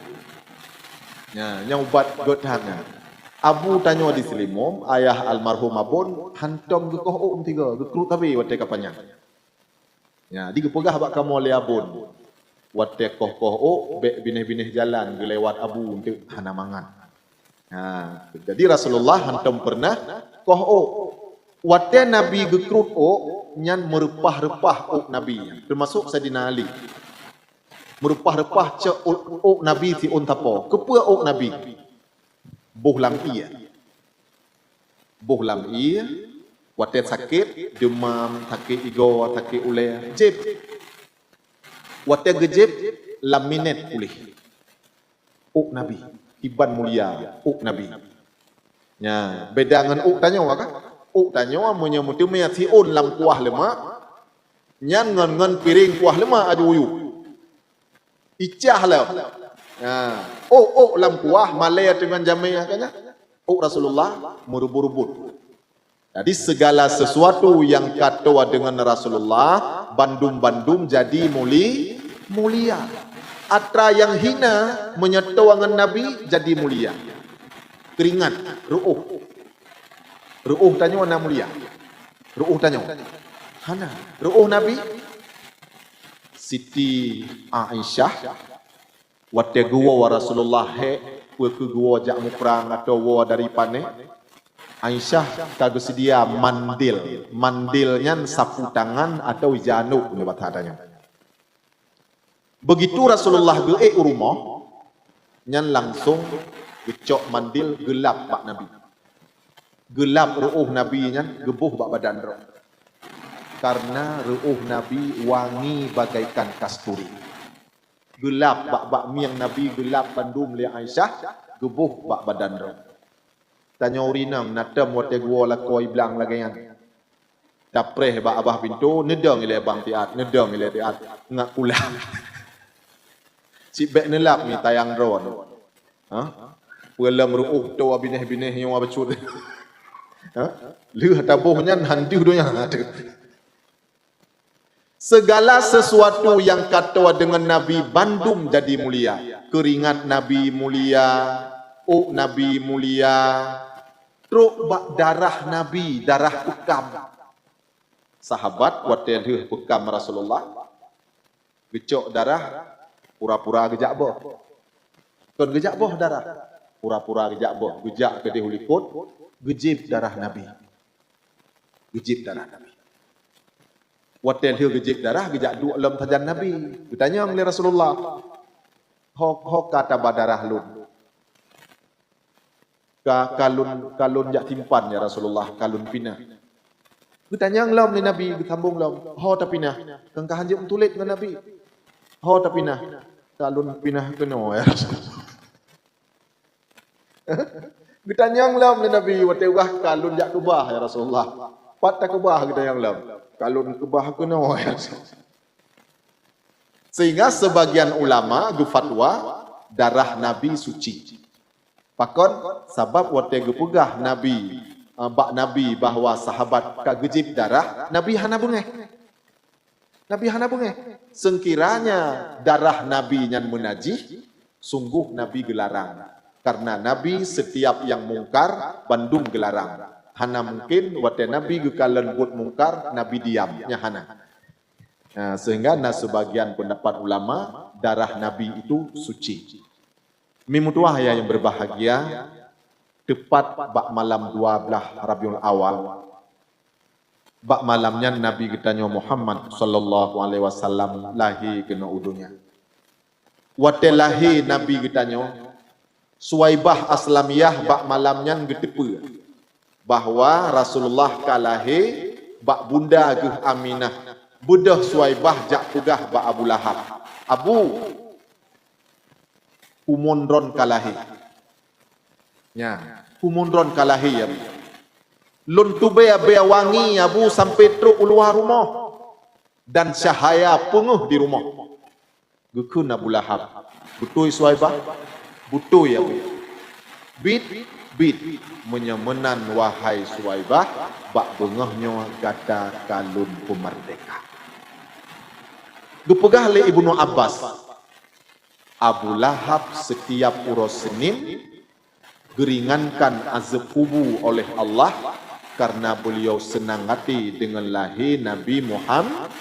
Ya nya ubat got haknya. Abu tanya di selimum, ayah almarhum abun hantam gekoh tiga, gekrut tapi wate kapanya. Ya, di gepegah bak kamu oleh abun. Wate koh be bineh-bineh jalan gelewat abu untuk hana mangan. Ha, jadi Rasulullah hantam pernah koh wate Nabi gekrut nyan merepah-repah Nabi, termasuk Sayyidina Ali. Merepah-repah ce Nabi si untapo, kepa Nabi. Boh lam iya, watet sakit, demam, sakit igo, sakit ulai, jeb. Watet gejeb, laminet pulih. Nabi, iban mulia, Nabi. Ya, beda dengan tanya apa? Tanya amunya mutu mea si lam kuah lemak, nyan ngan piring kuah lemak aduyu. Icah lah. Ya. Lam kuah malaya dengan jamiah kanya. Rasulullah merubut-rubut. Jadi segala sesuatu yang katawa dengan Rasulullah bandum-bandum jadi mulia. Atra yang hina menyatawa dengan Nabi jadi mulia. Keringat, ru'uh tanya mana mulia. Ru'uh tanya. Hana, ru'uh Nabi Siti Aisyah wate gua wa Rasulullah ke gua jak mukrang atau wa dari pane Aisyah kagak sedia mandilnya sapu tangan atau januk ni batadanya. Begitu Rasulullah ge rumah nyan langsung gecok mandil gelap bak Nabi. Gelap ruuh Nabi nyan gebuh bak badan roh. Karena ruuh Nabi wangi bagaikan kasturi. Gelap bak miang Nabi gelap bandum li Aisyah gebuh bak badan roh. Tanya urinam natam wate gua la koi blang lagayan. Dapreh bak abah pintu nedang ile bang tiat ngak ulah. Si bek nelap ni tayang ron. Ha? Welam ruuh tu bineh-bineh yang abecut. Ha? Leuh tabuhnya handiu donya ada. Segala sesuatu yang kata dengan Nabi bandum jadi mulia. Keringat Nabi mulia, Nabi mulia. Truk bak darah Nabi, darah ukam. sahabat watel heuh bekam Rasulullah gecok darah pura-pura gejak boh. Kon gejak boh darah pura-pura gejak boh, gejak ke dehulikut gejib darah Nabi. Gejib darah Nabi. Watel heuh gejib darah gejak du alam tajan Nabi. Bertanya oleh Rasulullah, hok kata badarah lun. Kalun jak timpan ya Rasulullah, kalun pinah. Bertanya ngelom ni Nabi, bertambung lom. Ho ta pinah. Kang kahanjep tulit dengan Nabi. Ho ta pinah. Kalun pinah keno ya Rasulullah. Bertanya ngelom ni Nabi, watewah kalun jak kebah ya Rasulullah. Pat tak kebah kita yang lom. Kalun kebah keno ya Rasulullah. Sehingga sebagian ulama gufatwa darah Nabi suci. Pakon sabab wate gepegah Nabi bak Nabi bahawa sahabat ka gejib darah Nabi hana bengeh. Nabi hana bengeh. Sengkiranya darah Nabi yang menajih sungguh Nabi gelarang. Karena Nabi setiap yang mungkar bandung gelarang. Hana mungkin wate Nabi gekalan buat mungkar Nabi diam nya hana. Nah, sehingga sebagian pendapat ulama darah Nabi itu suci. Mimutuah ya yang berbahagia, tepat bak malam 12 Rabiul Awal, bak malamnya Nabi kitanya Muhammad sallallahu alaihi wasallam lahir kena udunya. Wate lahir Nabi kitanya Suwaibah Aslamiyah bak malamnya getepe bahwa Rasulullah kalahir bak bunda ke Aminah, budah Suwaibah jak pegah bak Abu Lahab. Abu Kumondron kalahi. Ya, kumondron kalahi ya. Lun tu bea wangi Abu sampai truk keluar rumah. Dan cahaya penguh di rumah. Gekun Abu Lahab. Betul Suhaibah? Betul ya Bu. Bit menyemenan wahai Suhaibah bak bengahnya kata kalun pemerdeka. Gepegah le Ibnu Abbas. Abu Lahab setiap uros Senin geringankan azab kubur oleh Allah karena beliau senang hati dengan lahir Nabi Muhammad,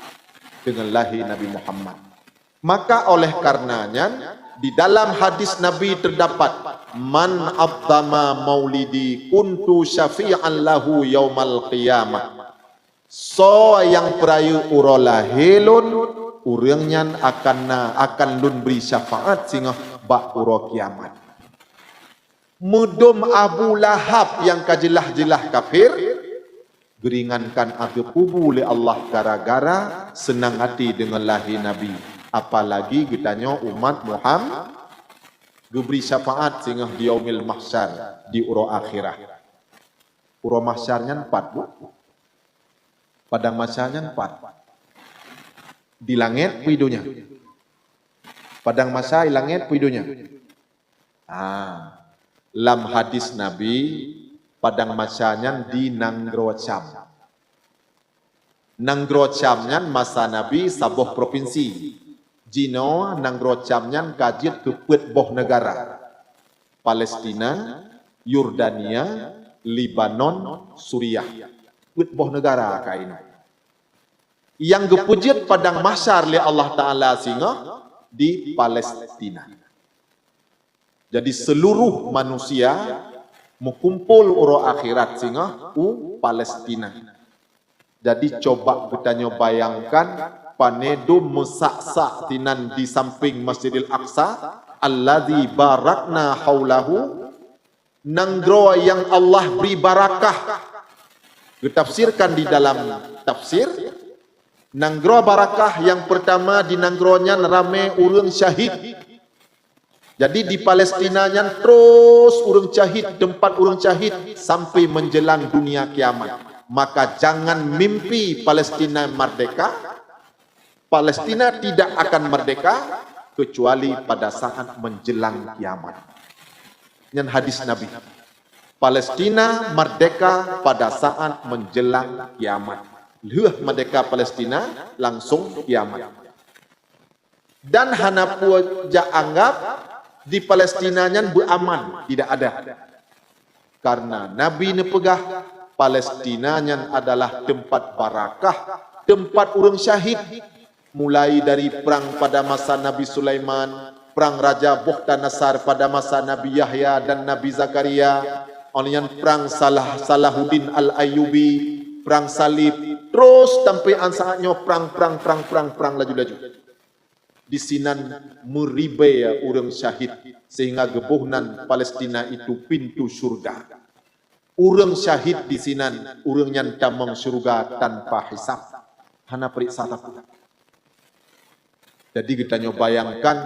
Maka oleh karenanya di dalam hadis Nabi terdapat man abdama maulidi kuntu syafi'an lahu yaumal qiyamah. So yang perayu uro lahilun urangnya akan lun beri syafaat sehingga bak uro kiamat. Mudum Abu Lahab yang kajelah-jelah kafir geringankan agak kubu oleh Allah gara-gara senang hati dengan lahir Nabi. Apalagi kitanya umat Muhammad diberi syafaat sehingga di yaumil mahsyar di uro akhirah. Uro mahsyarnya 4 Bu. Padang mahsyarnya 4. Di langit puidunya. Padang masa di langit puidunya. Lam hadis Nabi padang masanya di Nanggro-Cham. Nanggro-Chamnya masa Nabi saboh provinsi. Jino Nanggro-Chamnya kajit ke boh negara. Palestina, Yordania, Libanon, Suriah. Boh negara kain. Yang gepujit padang mahsyar li Allah Ta'ala singa di Palestina. Jadi seluruh manusia mengumpul uro akhirat singa Palestina. Jadi coba bertanya bayangkan panedo mesak-sak tinan di samping Masjidil Aqsa alladzi barakna haulahu nanggro yang Allah beri barakah. Ditafsirkan di dalam tafsir Nanggro barakah yang pertama di Nanggronya rame urang syahid. Jadi di Palestinanya terus urang syahid, tempat urang syahid sampai menjelang dunia kiamat. Maka jangan mimpi Palestina merdeka. Palestina tidak akan merdeka kecuali pada saat menjelang kiamat. Yang hadis Nabi. Palestina merdeka pada saat menjelang kiamat. Luah merdeka Palestina langsung kiamat. Dan hana puja anggap di Palestinanya beraman, tidak ada. Karena Nabi nepegah Palestina nyan adalah tempat barakah, tempat orang syahid. Mulai dari perang pada masa Nabi Sulaiman, perang Raja Bukhtanasar pada masa Nabi Yahya dan Nabi Zakaria, onian perang Salahuddin Al-Ayyubi, perang salib, terus sampai saatnya perang laju-laju. Di sinan meribai orang syahid sehingga gebuhnan Palestina itu pintu surga. Orang syahid di sinan, orang yang damang surga tanpa hisab. Hana periksa tak. Jadi kita bayangkan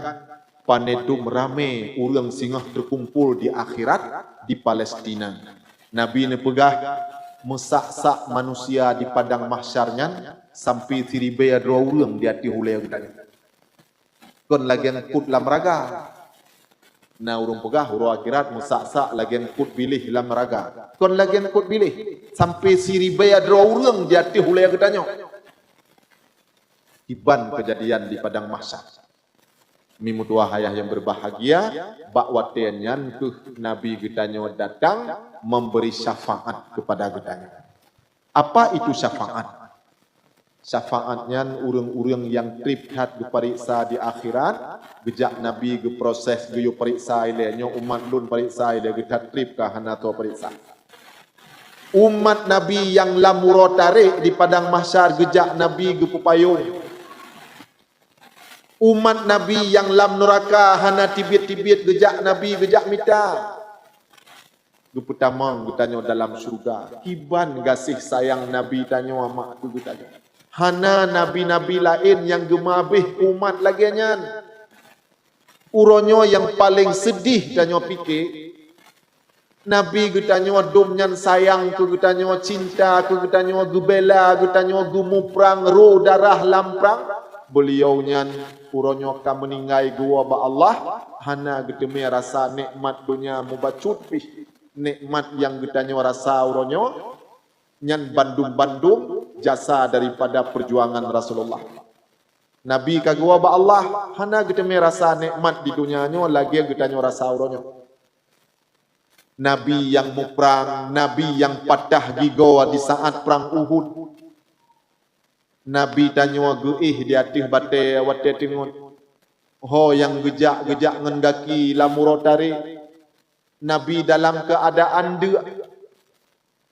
panedum rame orang singgah terkumpul di akhirat di Palestina. Nabi ni pegah mesak-sak manusia di padang mahsyarnya sampai tiribe dua orang di hati hulai kita. Kon lagi kut lam raga. Nah urung pegah urung akhirat mesak-sak lagi kut bilih lam raga. Kon lagi kut bilih sampai siribe dua orang di hati hulai kita. Iban kejadian di padang mahsyar. Mimutua hayah yang berbahagia, bakwatiannya ke Nabi getanya datang memberi syafaat kepada getanya. Apa itu syafaat? Syafaatnya urang-urang yang triphat diperiksa di akhirat, gejak Nabi geproses geyo periksa ilenya umat lun periksa ile getat trip ka hanato periksa. Umat Nabi yang lamuro tarik di padang mahsyar gejak Nabi gepupayung. Umat Nabi yang lam neraka hana tibit-tibit gejak Nabi gejak mita. Gepetamang getanya dalam surga. Kiban gasih sayang Nabi tanya amak tu getanya. Hana nabi-nabi lain yang gemabih umat lagi nyan. Uronyo yang paling sedih tanya fikir. Nabi getanya dom nyan sayang ku getanya cinta ku getanya gebela getanya gumuprang ro darah lamprang. Beliau nyan uronyo ka meninggai gua ba Allah hana gedeme rasa nikmat dunia mubacut pih nikmat yang getanya rasa uronyo nyan bandum-bandum jasa daripada perjuangan Rasulullah. Nabi ka gua ba Allah hana gedeme rasa nikmat di dunianyo lagi getanya rasa uronyo. Nabi yang muprang, Nabi yang patah gigo di saat perang Uhud. Nabi tanya geih di atih bate wate tingun. Ho yang gejak ngendaki lamurotari. Nabi dalam keadaan dia.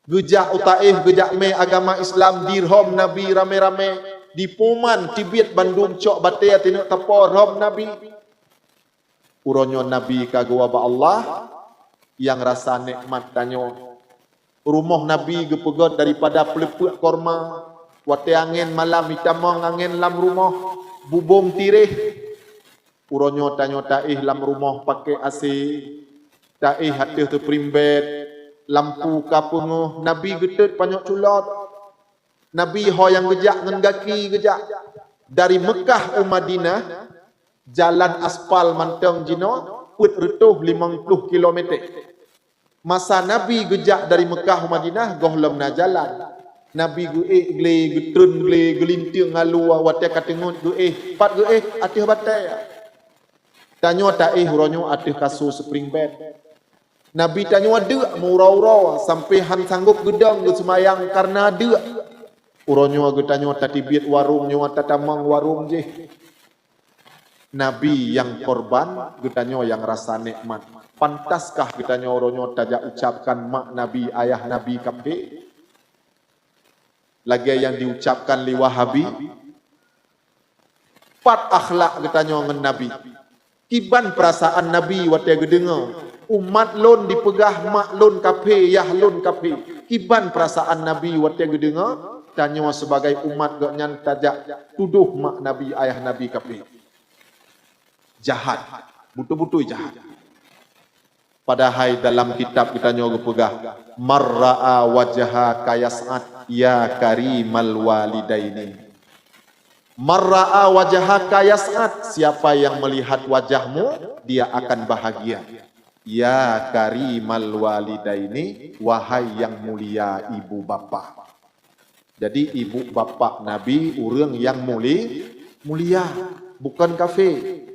Gejak utaih gejak me agama Islam dirhom Nabi rame-rame. Dipuman tibit bandung cok bate tinuk tepor rom Nabi. Uronyo Nabi kagwa ba Allah. Yang rasa nikmat tanya. Rumah Nabi gepegot daripada pelepuk korma. Wate angin malam hitamang angin lam rumah bubung tirih uronyo tanyo taih lam rumah pakai AC taih hatih tu primbet lampu kapunguh Nabi getet panyak culot Nabi ho yang gejak ngan gaki gejak dari Mekah ke Madinah jalan aspal manteng jino put retuh 50 km masa Nabi gejak dari Mekah ke Madinah gohlem na jalan Nabi gle getrun gle gelinting ngalu wate katengun pat atih batai tanyo taih ronyo atih kasu spring bed Nabi tanyo ada murau-urau sampai han sanggup gedang ge semayang karena ada uronyo ge tanyo tatibit warung nyo tatamang warung je Nabi yang korban ge tanyo yang rasa nikmat pantaskah ge tanyo ronyo tajak ucapkan mak Nabi ayah Nabi kabeh lagi yang diucapkan li Wahabi pat akhlak getanya ngan Nabi kiban perasaan Nabi wate gedenga umat lon dipegah mak lon kafe yah lon kafe kiban perasaan Nabi wate gedenga tanya sebagai umat gak nyan tajak tuduh mak Nabi ayah Nabi kafe jahat betul-betul jahat padahal dalam kitab kita nyogo pegah marra'a wajha kayas'at ya karimal walidaini marra'a wajha kayas'at siapa yang melihat wajahmu dia akan bahagia ya karimal walidaini wahai yang mulia ibu bapa jadi ibu bapa Nabi urang yang mulia bukan kafir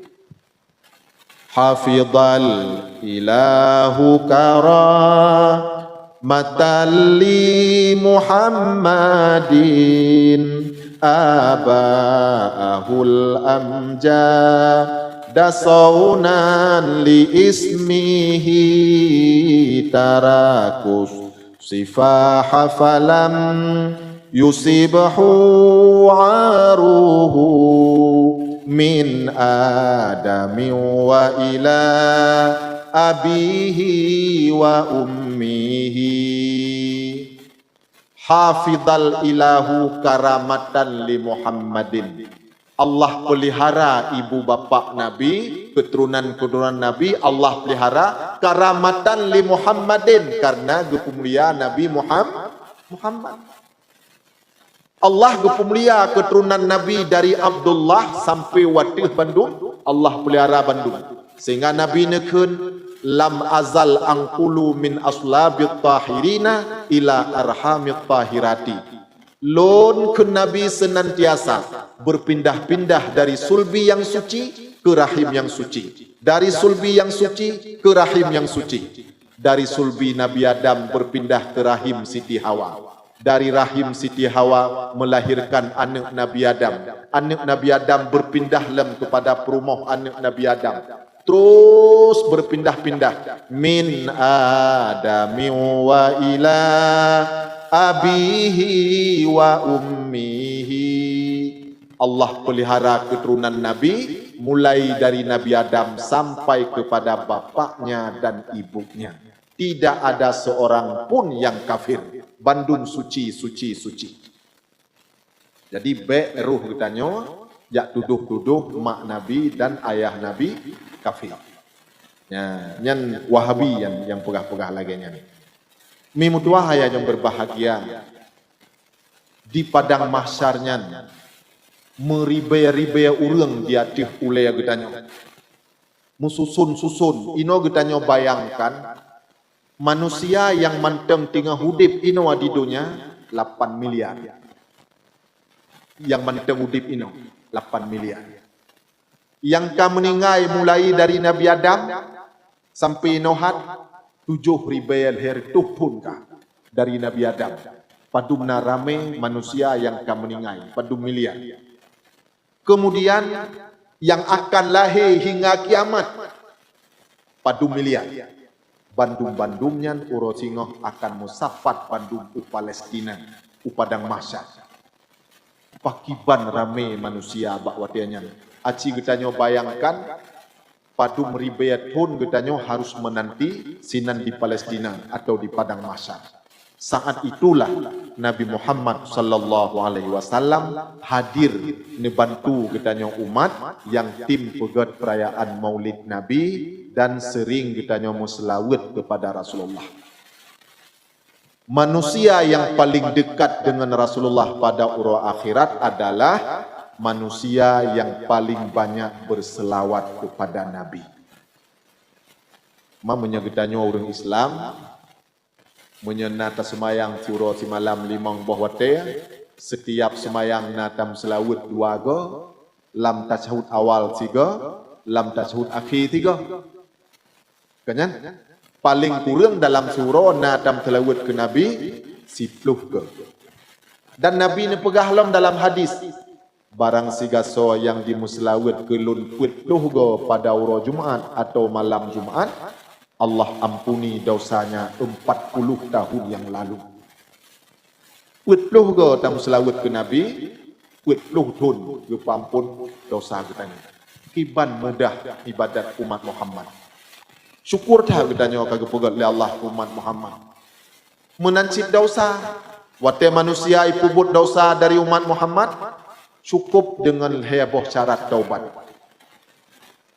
hafidhal ilahu kara matali Muhammadin aba'ahul amjad saunan li ismihi tarakus sifaha falam yusibhu aruhu min adami wa ila abihi wa ummihi hafidhal ilahu karamatan li Muhammadin. Allah pelihara ibu bapa Nabi, keturunan Nabi, Allah pelihara karamatan li Muhammadin, karena gepemulia Nabi Muhammad. Allah gepemulia keturunan Nabi dari Abdullah sampai Watih Bandung, Allah pelihara Bandung. Sehingga Nabi nekun lam azal angkulu min aslabit tahirina ila arhamit tahirati. Lon ke Nabi senantiasa berpindah-pindah dari sulbi yang suci ke rahim yang suci, dari sulbi yang suci ke rahim yang suci. Dari sulbi Nabi Adam berpindah ke rahim Siti Hawa, dari rahim Siti Hawa melahirkan anak Nabi Adam. Anak Nabi Adam berpindah kepada perumoh anak Nabi Adam, terus berpindah-pindah min adami wa ila abihi wa ummihi. Allah pelihara keturunan Nabi mulai dari Nabi Adam sampai kepada bapaknya dan ibunya. Tidak ada seorang pun yang kafir. Bandung suci, suci, suci. Jadi beruh katanya, jak tuduh-tuduh mak Nabi dan ayah Nabi kafir. Ya, nyan Wahabi yang pegah-pegah lagi nyan. Mimutua haya yang berbahagia di padang mahsyarnya meribaya-ribaya urang di atih ulaya getanyo mususun-susun ino getanyo. Bayangkan manusia yang manteng tinggal hudip ino di dunia 8 miliar. Yang manteng hudip ino 8 miliar. Yang kamu meninggal mulai dari Nabi Adam sampai Nohat 7.000 her pun kah dari Nabi Adam. Padumna rame manusia yang akan meninggal, padum miliar. Kemudian yang akan lahir hingga kiamat, padum miliar. Bandum-bandumnya urosingoh akan musafat bandum u Palestina, u padang mahsyar. Pakiban rame manusia bakwatianya. Aci getanyo bayangkan padum ribet pun getanyo harus menanti sinan di Palestina atau di padang mahsyar. Saat itulah Nabi Muhammad sallallahu alaihi wasallam hadir nebantu getanyo umat yang tim pegat perayaan Maulid Nabi dan sering getanyo muslawat kepada Rasulullah. Manusia yang paling dekat dengan Rasulullah pada urah akhirat adalah manusia yang paling banyak berselawat kepada Nabi. Menyegetanyo orang Islam menyenata semayang curo si malam limang bahwate setiap semayang natam selawat 2 go, lam tashahud awal 3, lam tashahud akhir 3. Kanyan paling kurang dalam surah natam selawat ke Nabi 10 go. Dan Nabi ni pegahlam dalam hadis, barang sigaso yang dimuslawat ke lun putluh go pada urah Jumaat atau malam Jumaat, Allah ampuni dosanya 40 tahun yang lalu. Putluh go tam selawat ke Nabi, putluh tun ge pampun dosa getanya. Kiban mudah ibadat umat Muhammad. Syukur dah getanya kagak pegat li Allah umat Muhammad. Menancit dosa, wate manusia ipubut dosa dari umat Muhammad, cukup dengan heboh syarat taubat.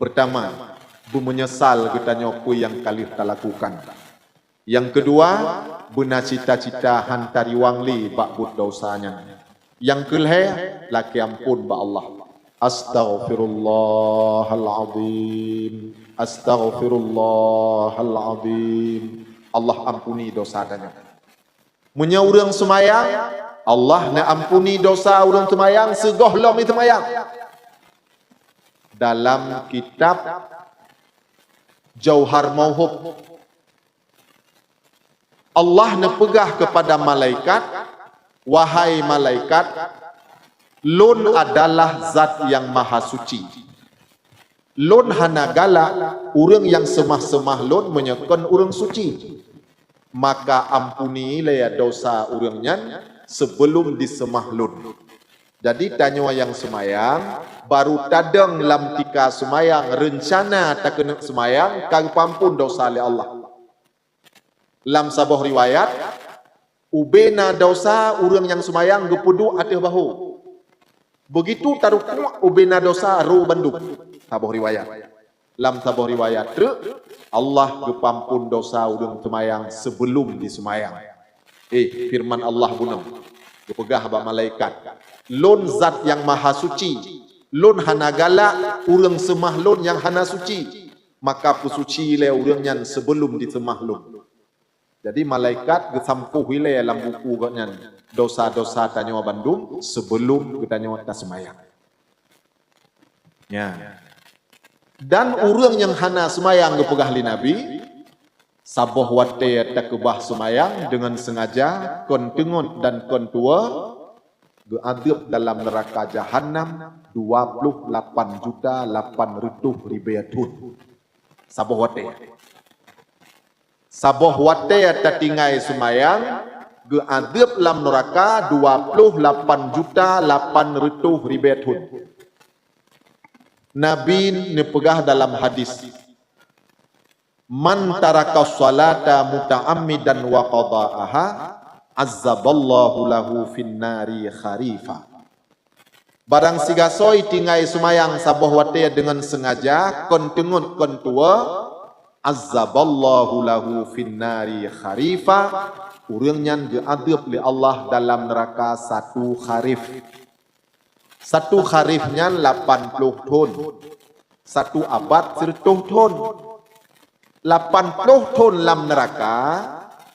Pertama, menyesal getanya apa yang kali kita lakukan. Yang kedua, benar cita-cita hantari wangli bakbut dosanya. Yang kelih, laki ampun ba Allah. Astaghfirullahaladzim. Astaghfirullahaladzim. Allah ampuni dosa danya. Munya urang semayang, Allah na ampuni dosa urang semayang segohlom itu semayang. Dalam kitab Jauhar Mauhub, Allah nepegah kepada malaikat, wahai malaikat, Lun adalah zat yang maha suci. Lun hana galak, orang yang semah-semah Lun menyekon orang suci. Maka ampuni ya dosa orangnya sebelum disemah Lun. Jadi tanya yang semayang, baru tadang lam tika semayang, rencana tak kena semayang, kau pampun dosa oleh Allah. Lam sabuh riwayat, ubena dosa orang yang semayang gepudu atih bahu. Begitu taruh kuat ubena dosa ru banduk. Sabuh riwayat. Lam sabuh riwayat Allah gepampun dosa orang semayang sebelum disemayang. Firman Allah bunau. Gepegah ba malaikat. Lun zat yang maha suci. Lun hana galak, orang semah lun yang hana suci. Maka pesuci le orang yang sebelum disemah lun. Jadi malaikat gesampuh wilayah dalam buku katnya dosa-dosa tanya Bandung sebelum kita nyawa tak semayang. Ya. Dan orang yang hana semayang gepegah li Nabi, saboh wate tak kebah semayang dengan sengaja kon tengon dan kon tua geadab dalam neraka jahanam 28.800.000 saboh wate. Saboh wate tatingai semayang geadab dalam neraka 28.800.000. Nabi nepegah dalam hadis, man taraka salata muta'ammidan wa qada'aha azzaballahu lahu finnari kharifa. Barang sigasoi tingai semayang saboh wate dengan sengaja kon tengut kon tua azzaballahu lahu finnari kharifa, orang yang geadab li Allah dalam neraka satu kharif. Satu kharifnya 80 ton. Satu abad 100 ton. 80 ton dalam neraka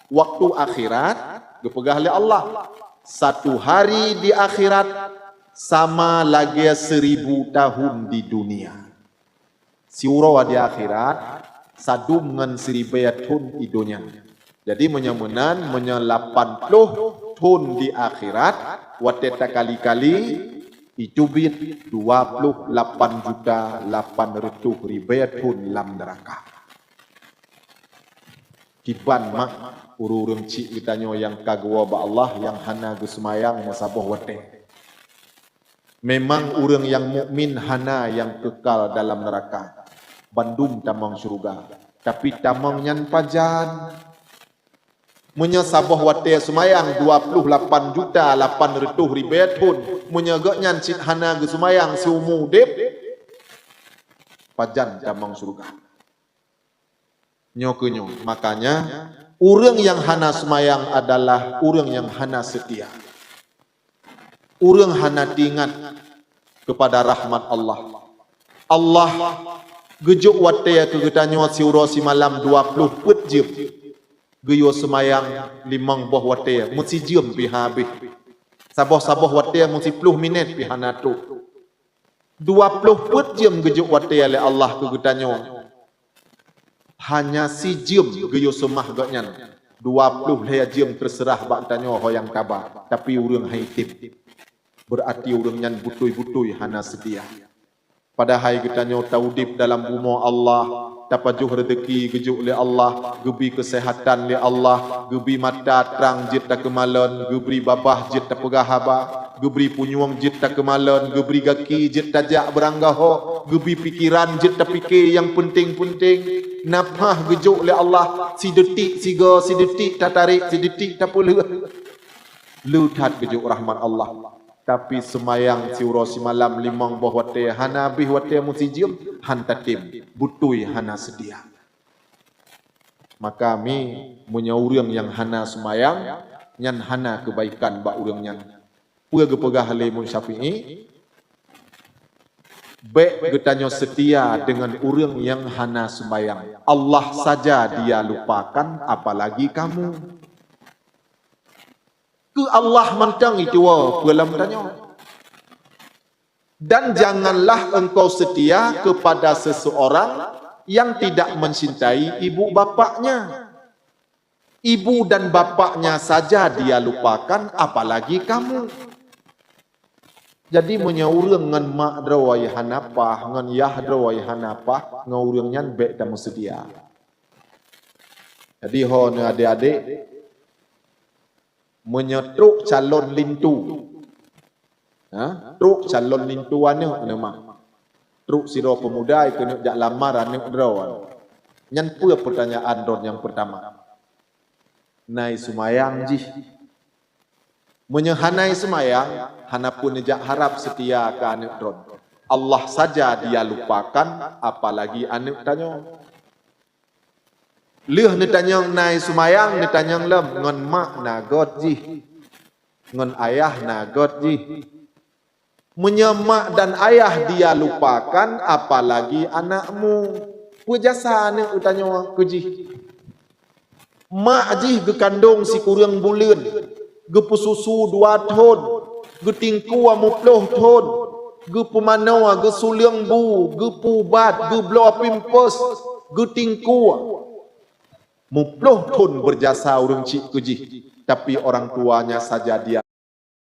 waktu akhirat gepegah li Allah. Satu hari di akhirat sama lagi 1000 tahun di dunia. Siurawa di akhirat sadum ngan 1000 tahun di dunia. Jadi menyemenan 80 tahun di akhirat wateta kali-kali icubit 28.800.000 tahun dalam neraka. Kiban mak ururung cik kitanya yang kagwa ba Allah yang hana gesemayang masaboh wate. Memang orang yang mukmin hana yang kekal dalam neraka. Bandung tamang surga. Tapi tamang nyan pajan. Menyesaboh wate semayang 28.800.000 tahun. Menyegak nyan cik hana ge semayang seumur dep. Pajan tamang surga. Nyokenyo. Makanya orang yang hana semayang adalah orang yang hana setia. Orang hana tingat kepada rahmat Allah. Allah gejuk wate kegetanyo siuro si malam 20 put jam. Geyo semayang 5 boh wate mesti jam pi habis. Saboh-saboh wate mesti 10 minit pi hanatu. 20 put jam gejuk wate oleh Allah kegetanyo. Hanya si jam geyo semah gaknyan. 20 leh jam terserah bak tanyo hoyang kabar. Tapi urang haitip. Berarti orang yang butui-butui hana sedia. Padahal kitanya taudip dalam bumi Allah, tapajuh rezeki gejuk oleh Allah, gebi kesehatan oleh Allah, gebi mata terang jit tak kemalan, gebri babah jit tak pegahaba, gebri punyuang jit tak kemalan, gebri gaki jit tajak beranggaho, gebi pikiran jit tak fikir yang penting-penting. Napah gejuk oleh Allah, si detik tak tarik, si detik tak puluh. Lutat gejuk rahmat Allah. Tapi semayang siuro si malam 5 boh wate hana bih wate musijim hanta tim butui hana sedia. Maka mi punya urang yang hana semayang nyan hana kebaikan ba urang nyan. Pua gepegah le mun Syafi'i baik getanyo setia dengan urang yang hana semayang. Allah saja dia lupakan apalagi kamu. Ke Allah mantang itu dalam tanya. Dan janganlah engkau setia kepada seseorang yang tidak mencintai ibu bapaknya. Ibu dan bapaknya saja dia lupakan, apalagi kamu. Jadi menyaurang ngan mak drawai hanapah, ngan yah drawai hanapah, ngaurang nyan bek kamu sedia. Jadi hon adik-adik menyetruk calon lintu. Truk calon lintu ane mak. Truk siro pemuda kena jak lamar ane drawan. Nyan pula pertanyaan ron yang pertama. Nai sumayang jih. Menyehanai semayang, hanapun nejak harap setia ke anak ron. Allah saja dia lupakan, apalagi anak tanya. Leh ni tanya nai sumayang, ni tanya lem ngon mak nagot jih. Ngon ayah nagot jih. Menyemak dan ayah dia lupakan, apalagi anakmu. Pujasa anak tanya ke jih. Mak jih ge kandung si kurang bulan, ge pesusu 2 tahun, ge tingku 50 tahun, ge pemanawa, ge suliang bu, ge pubat, ge blow pimpos, ge tingku 50 tahun berjasa urang cik ke jih, tapi orang tuanya saja dia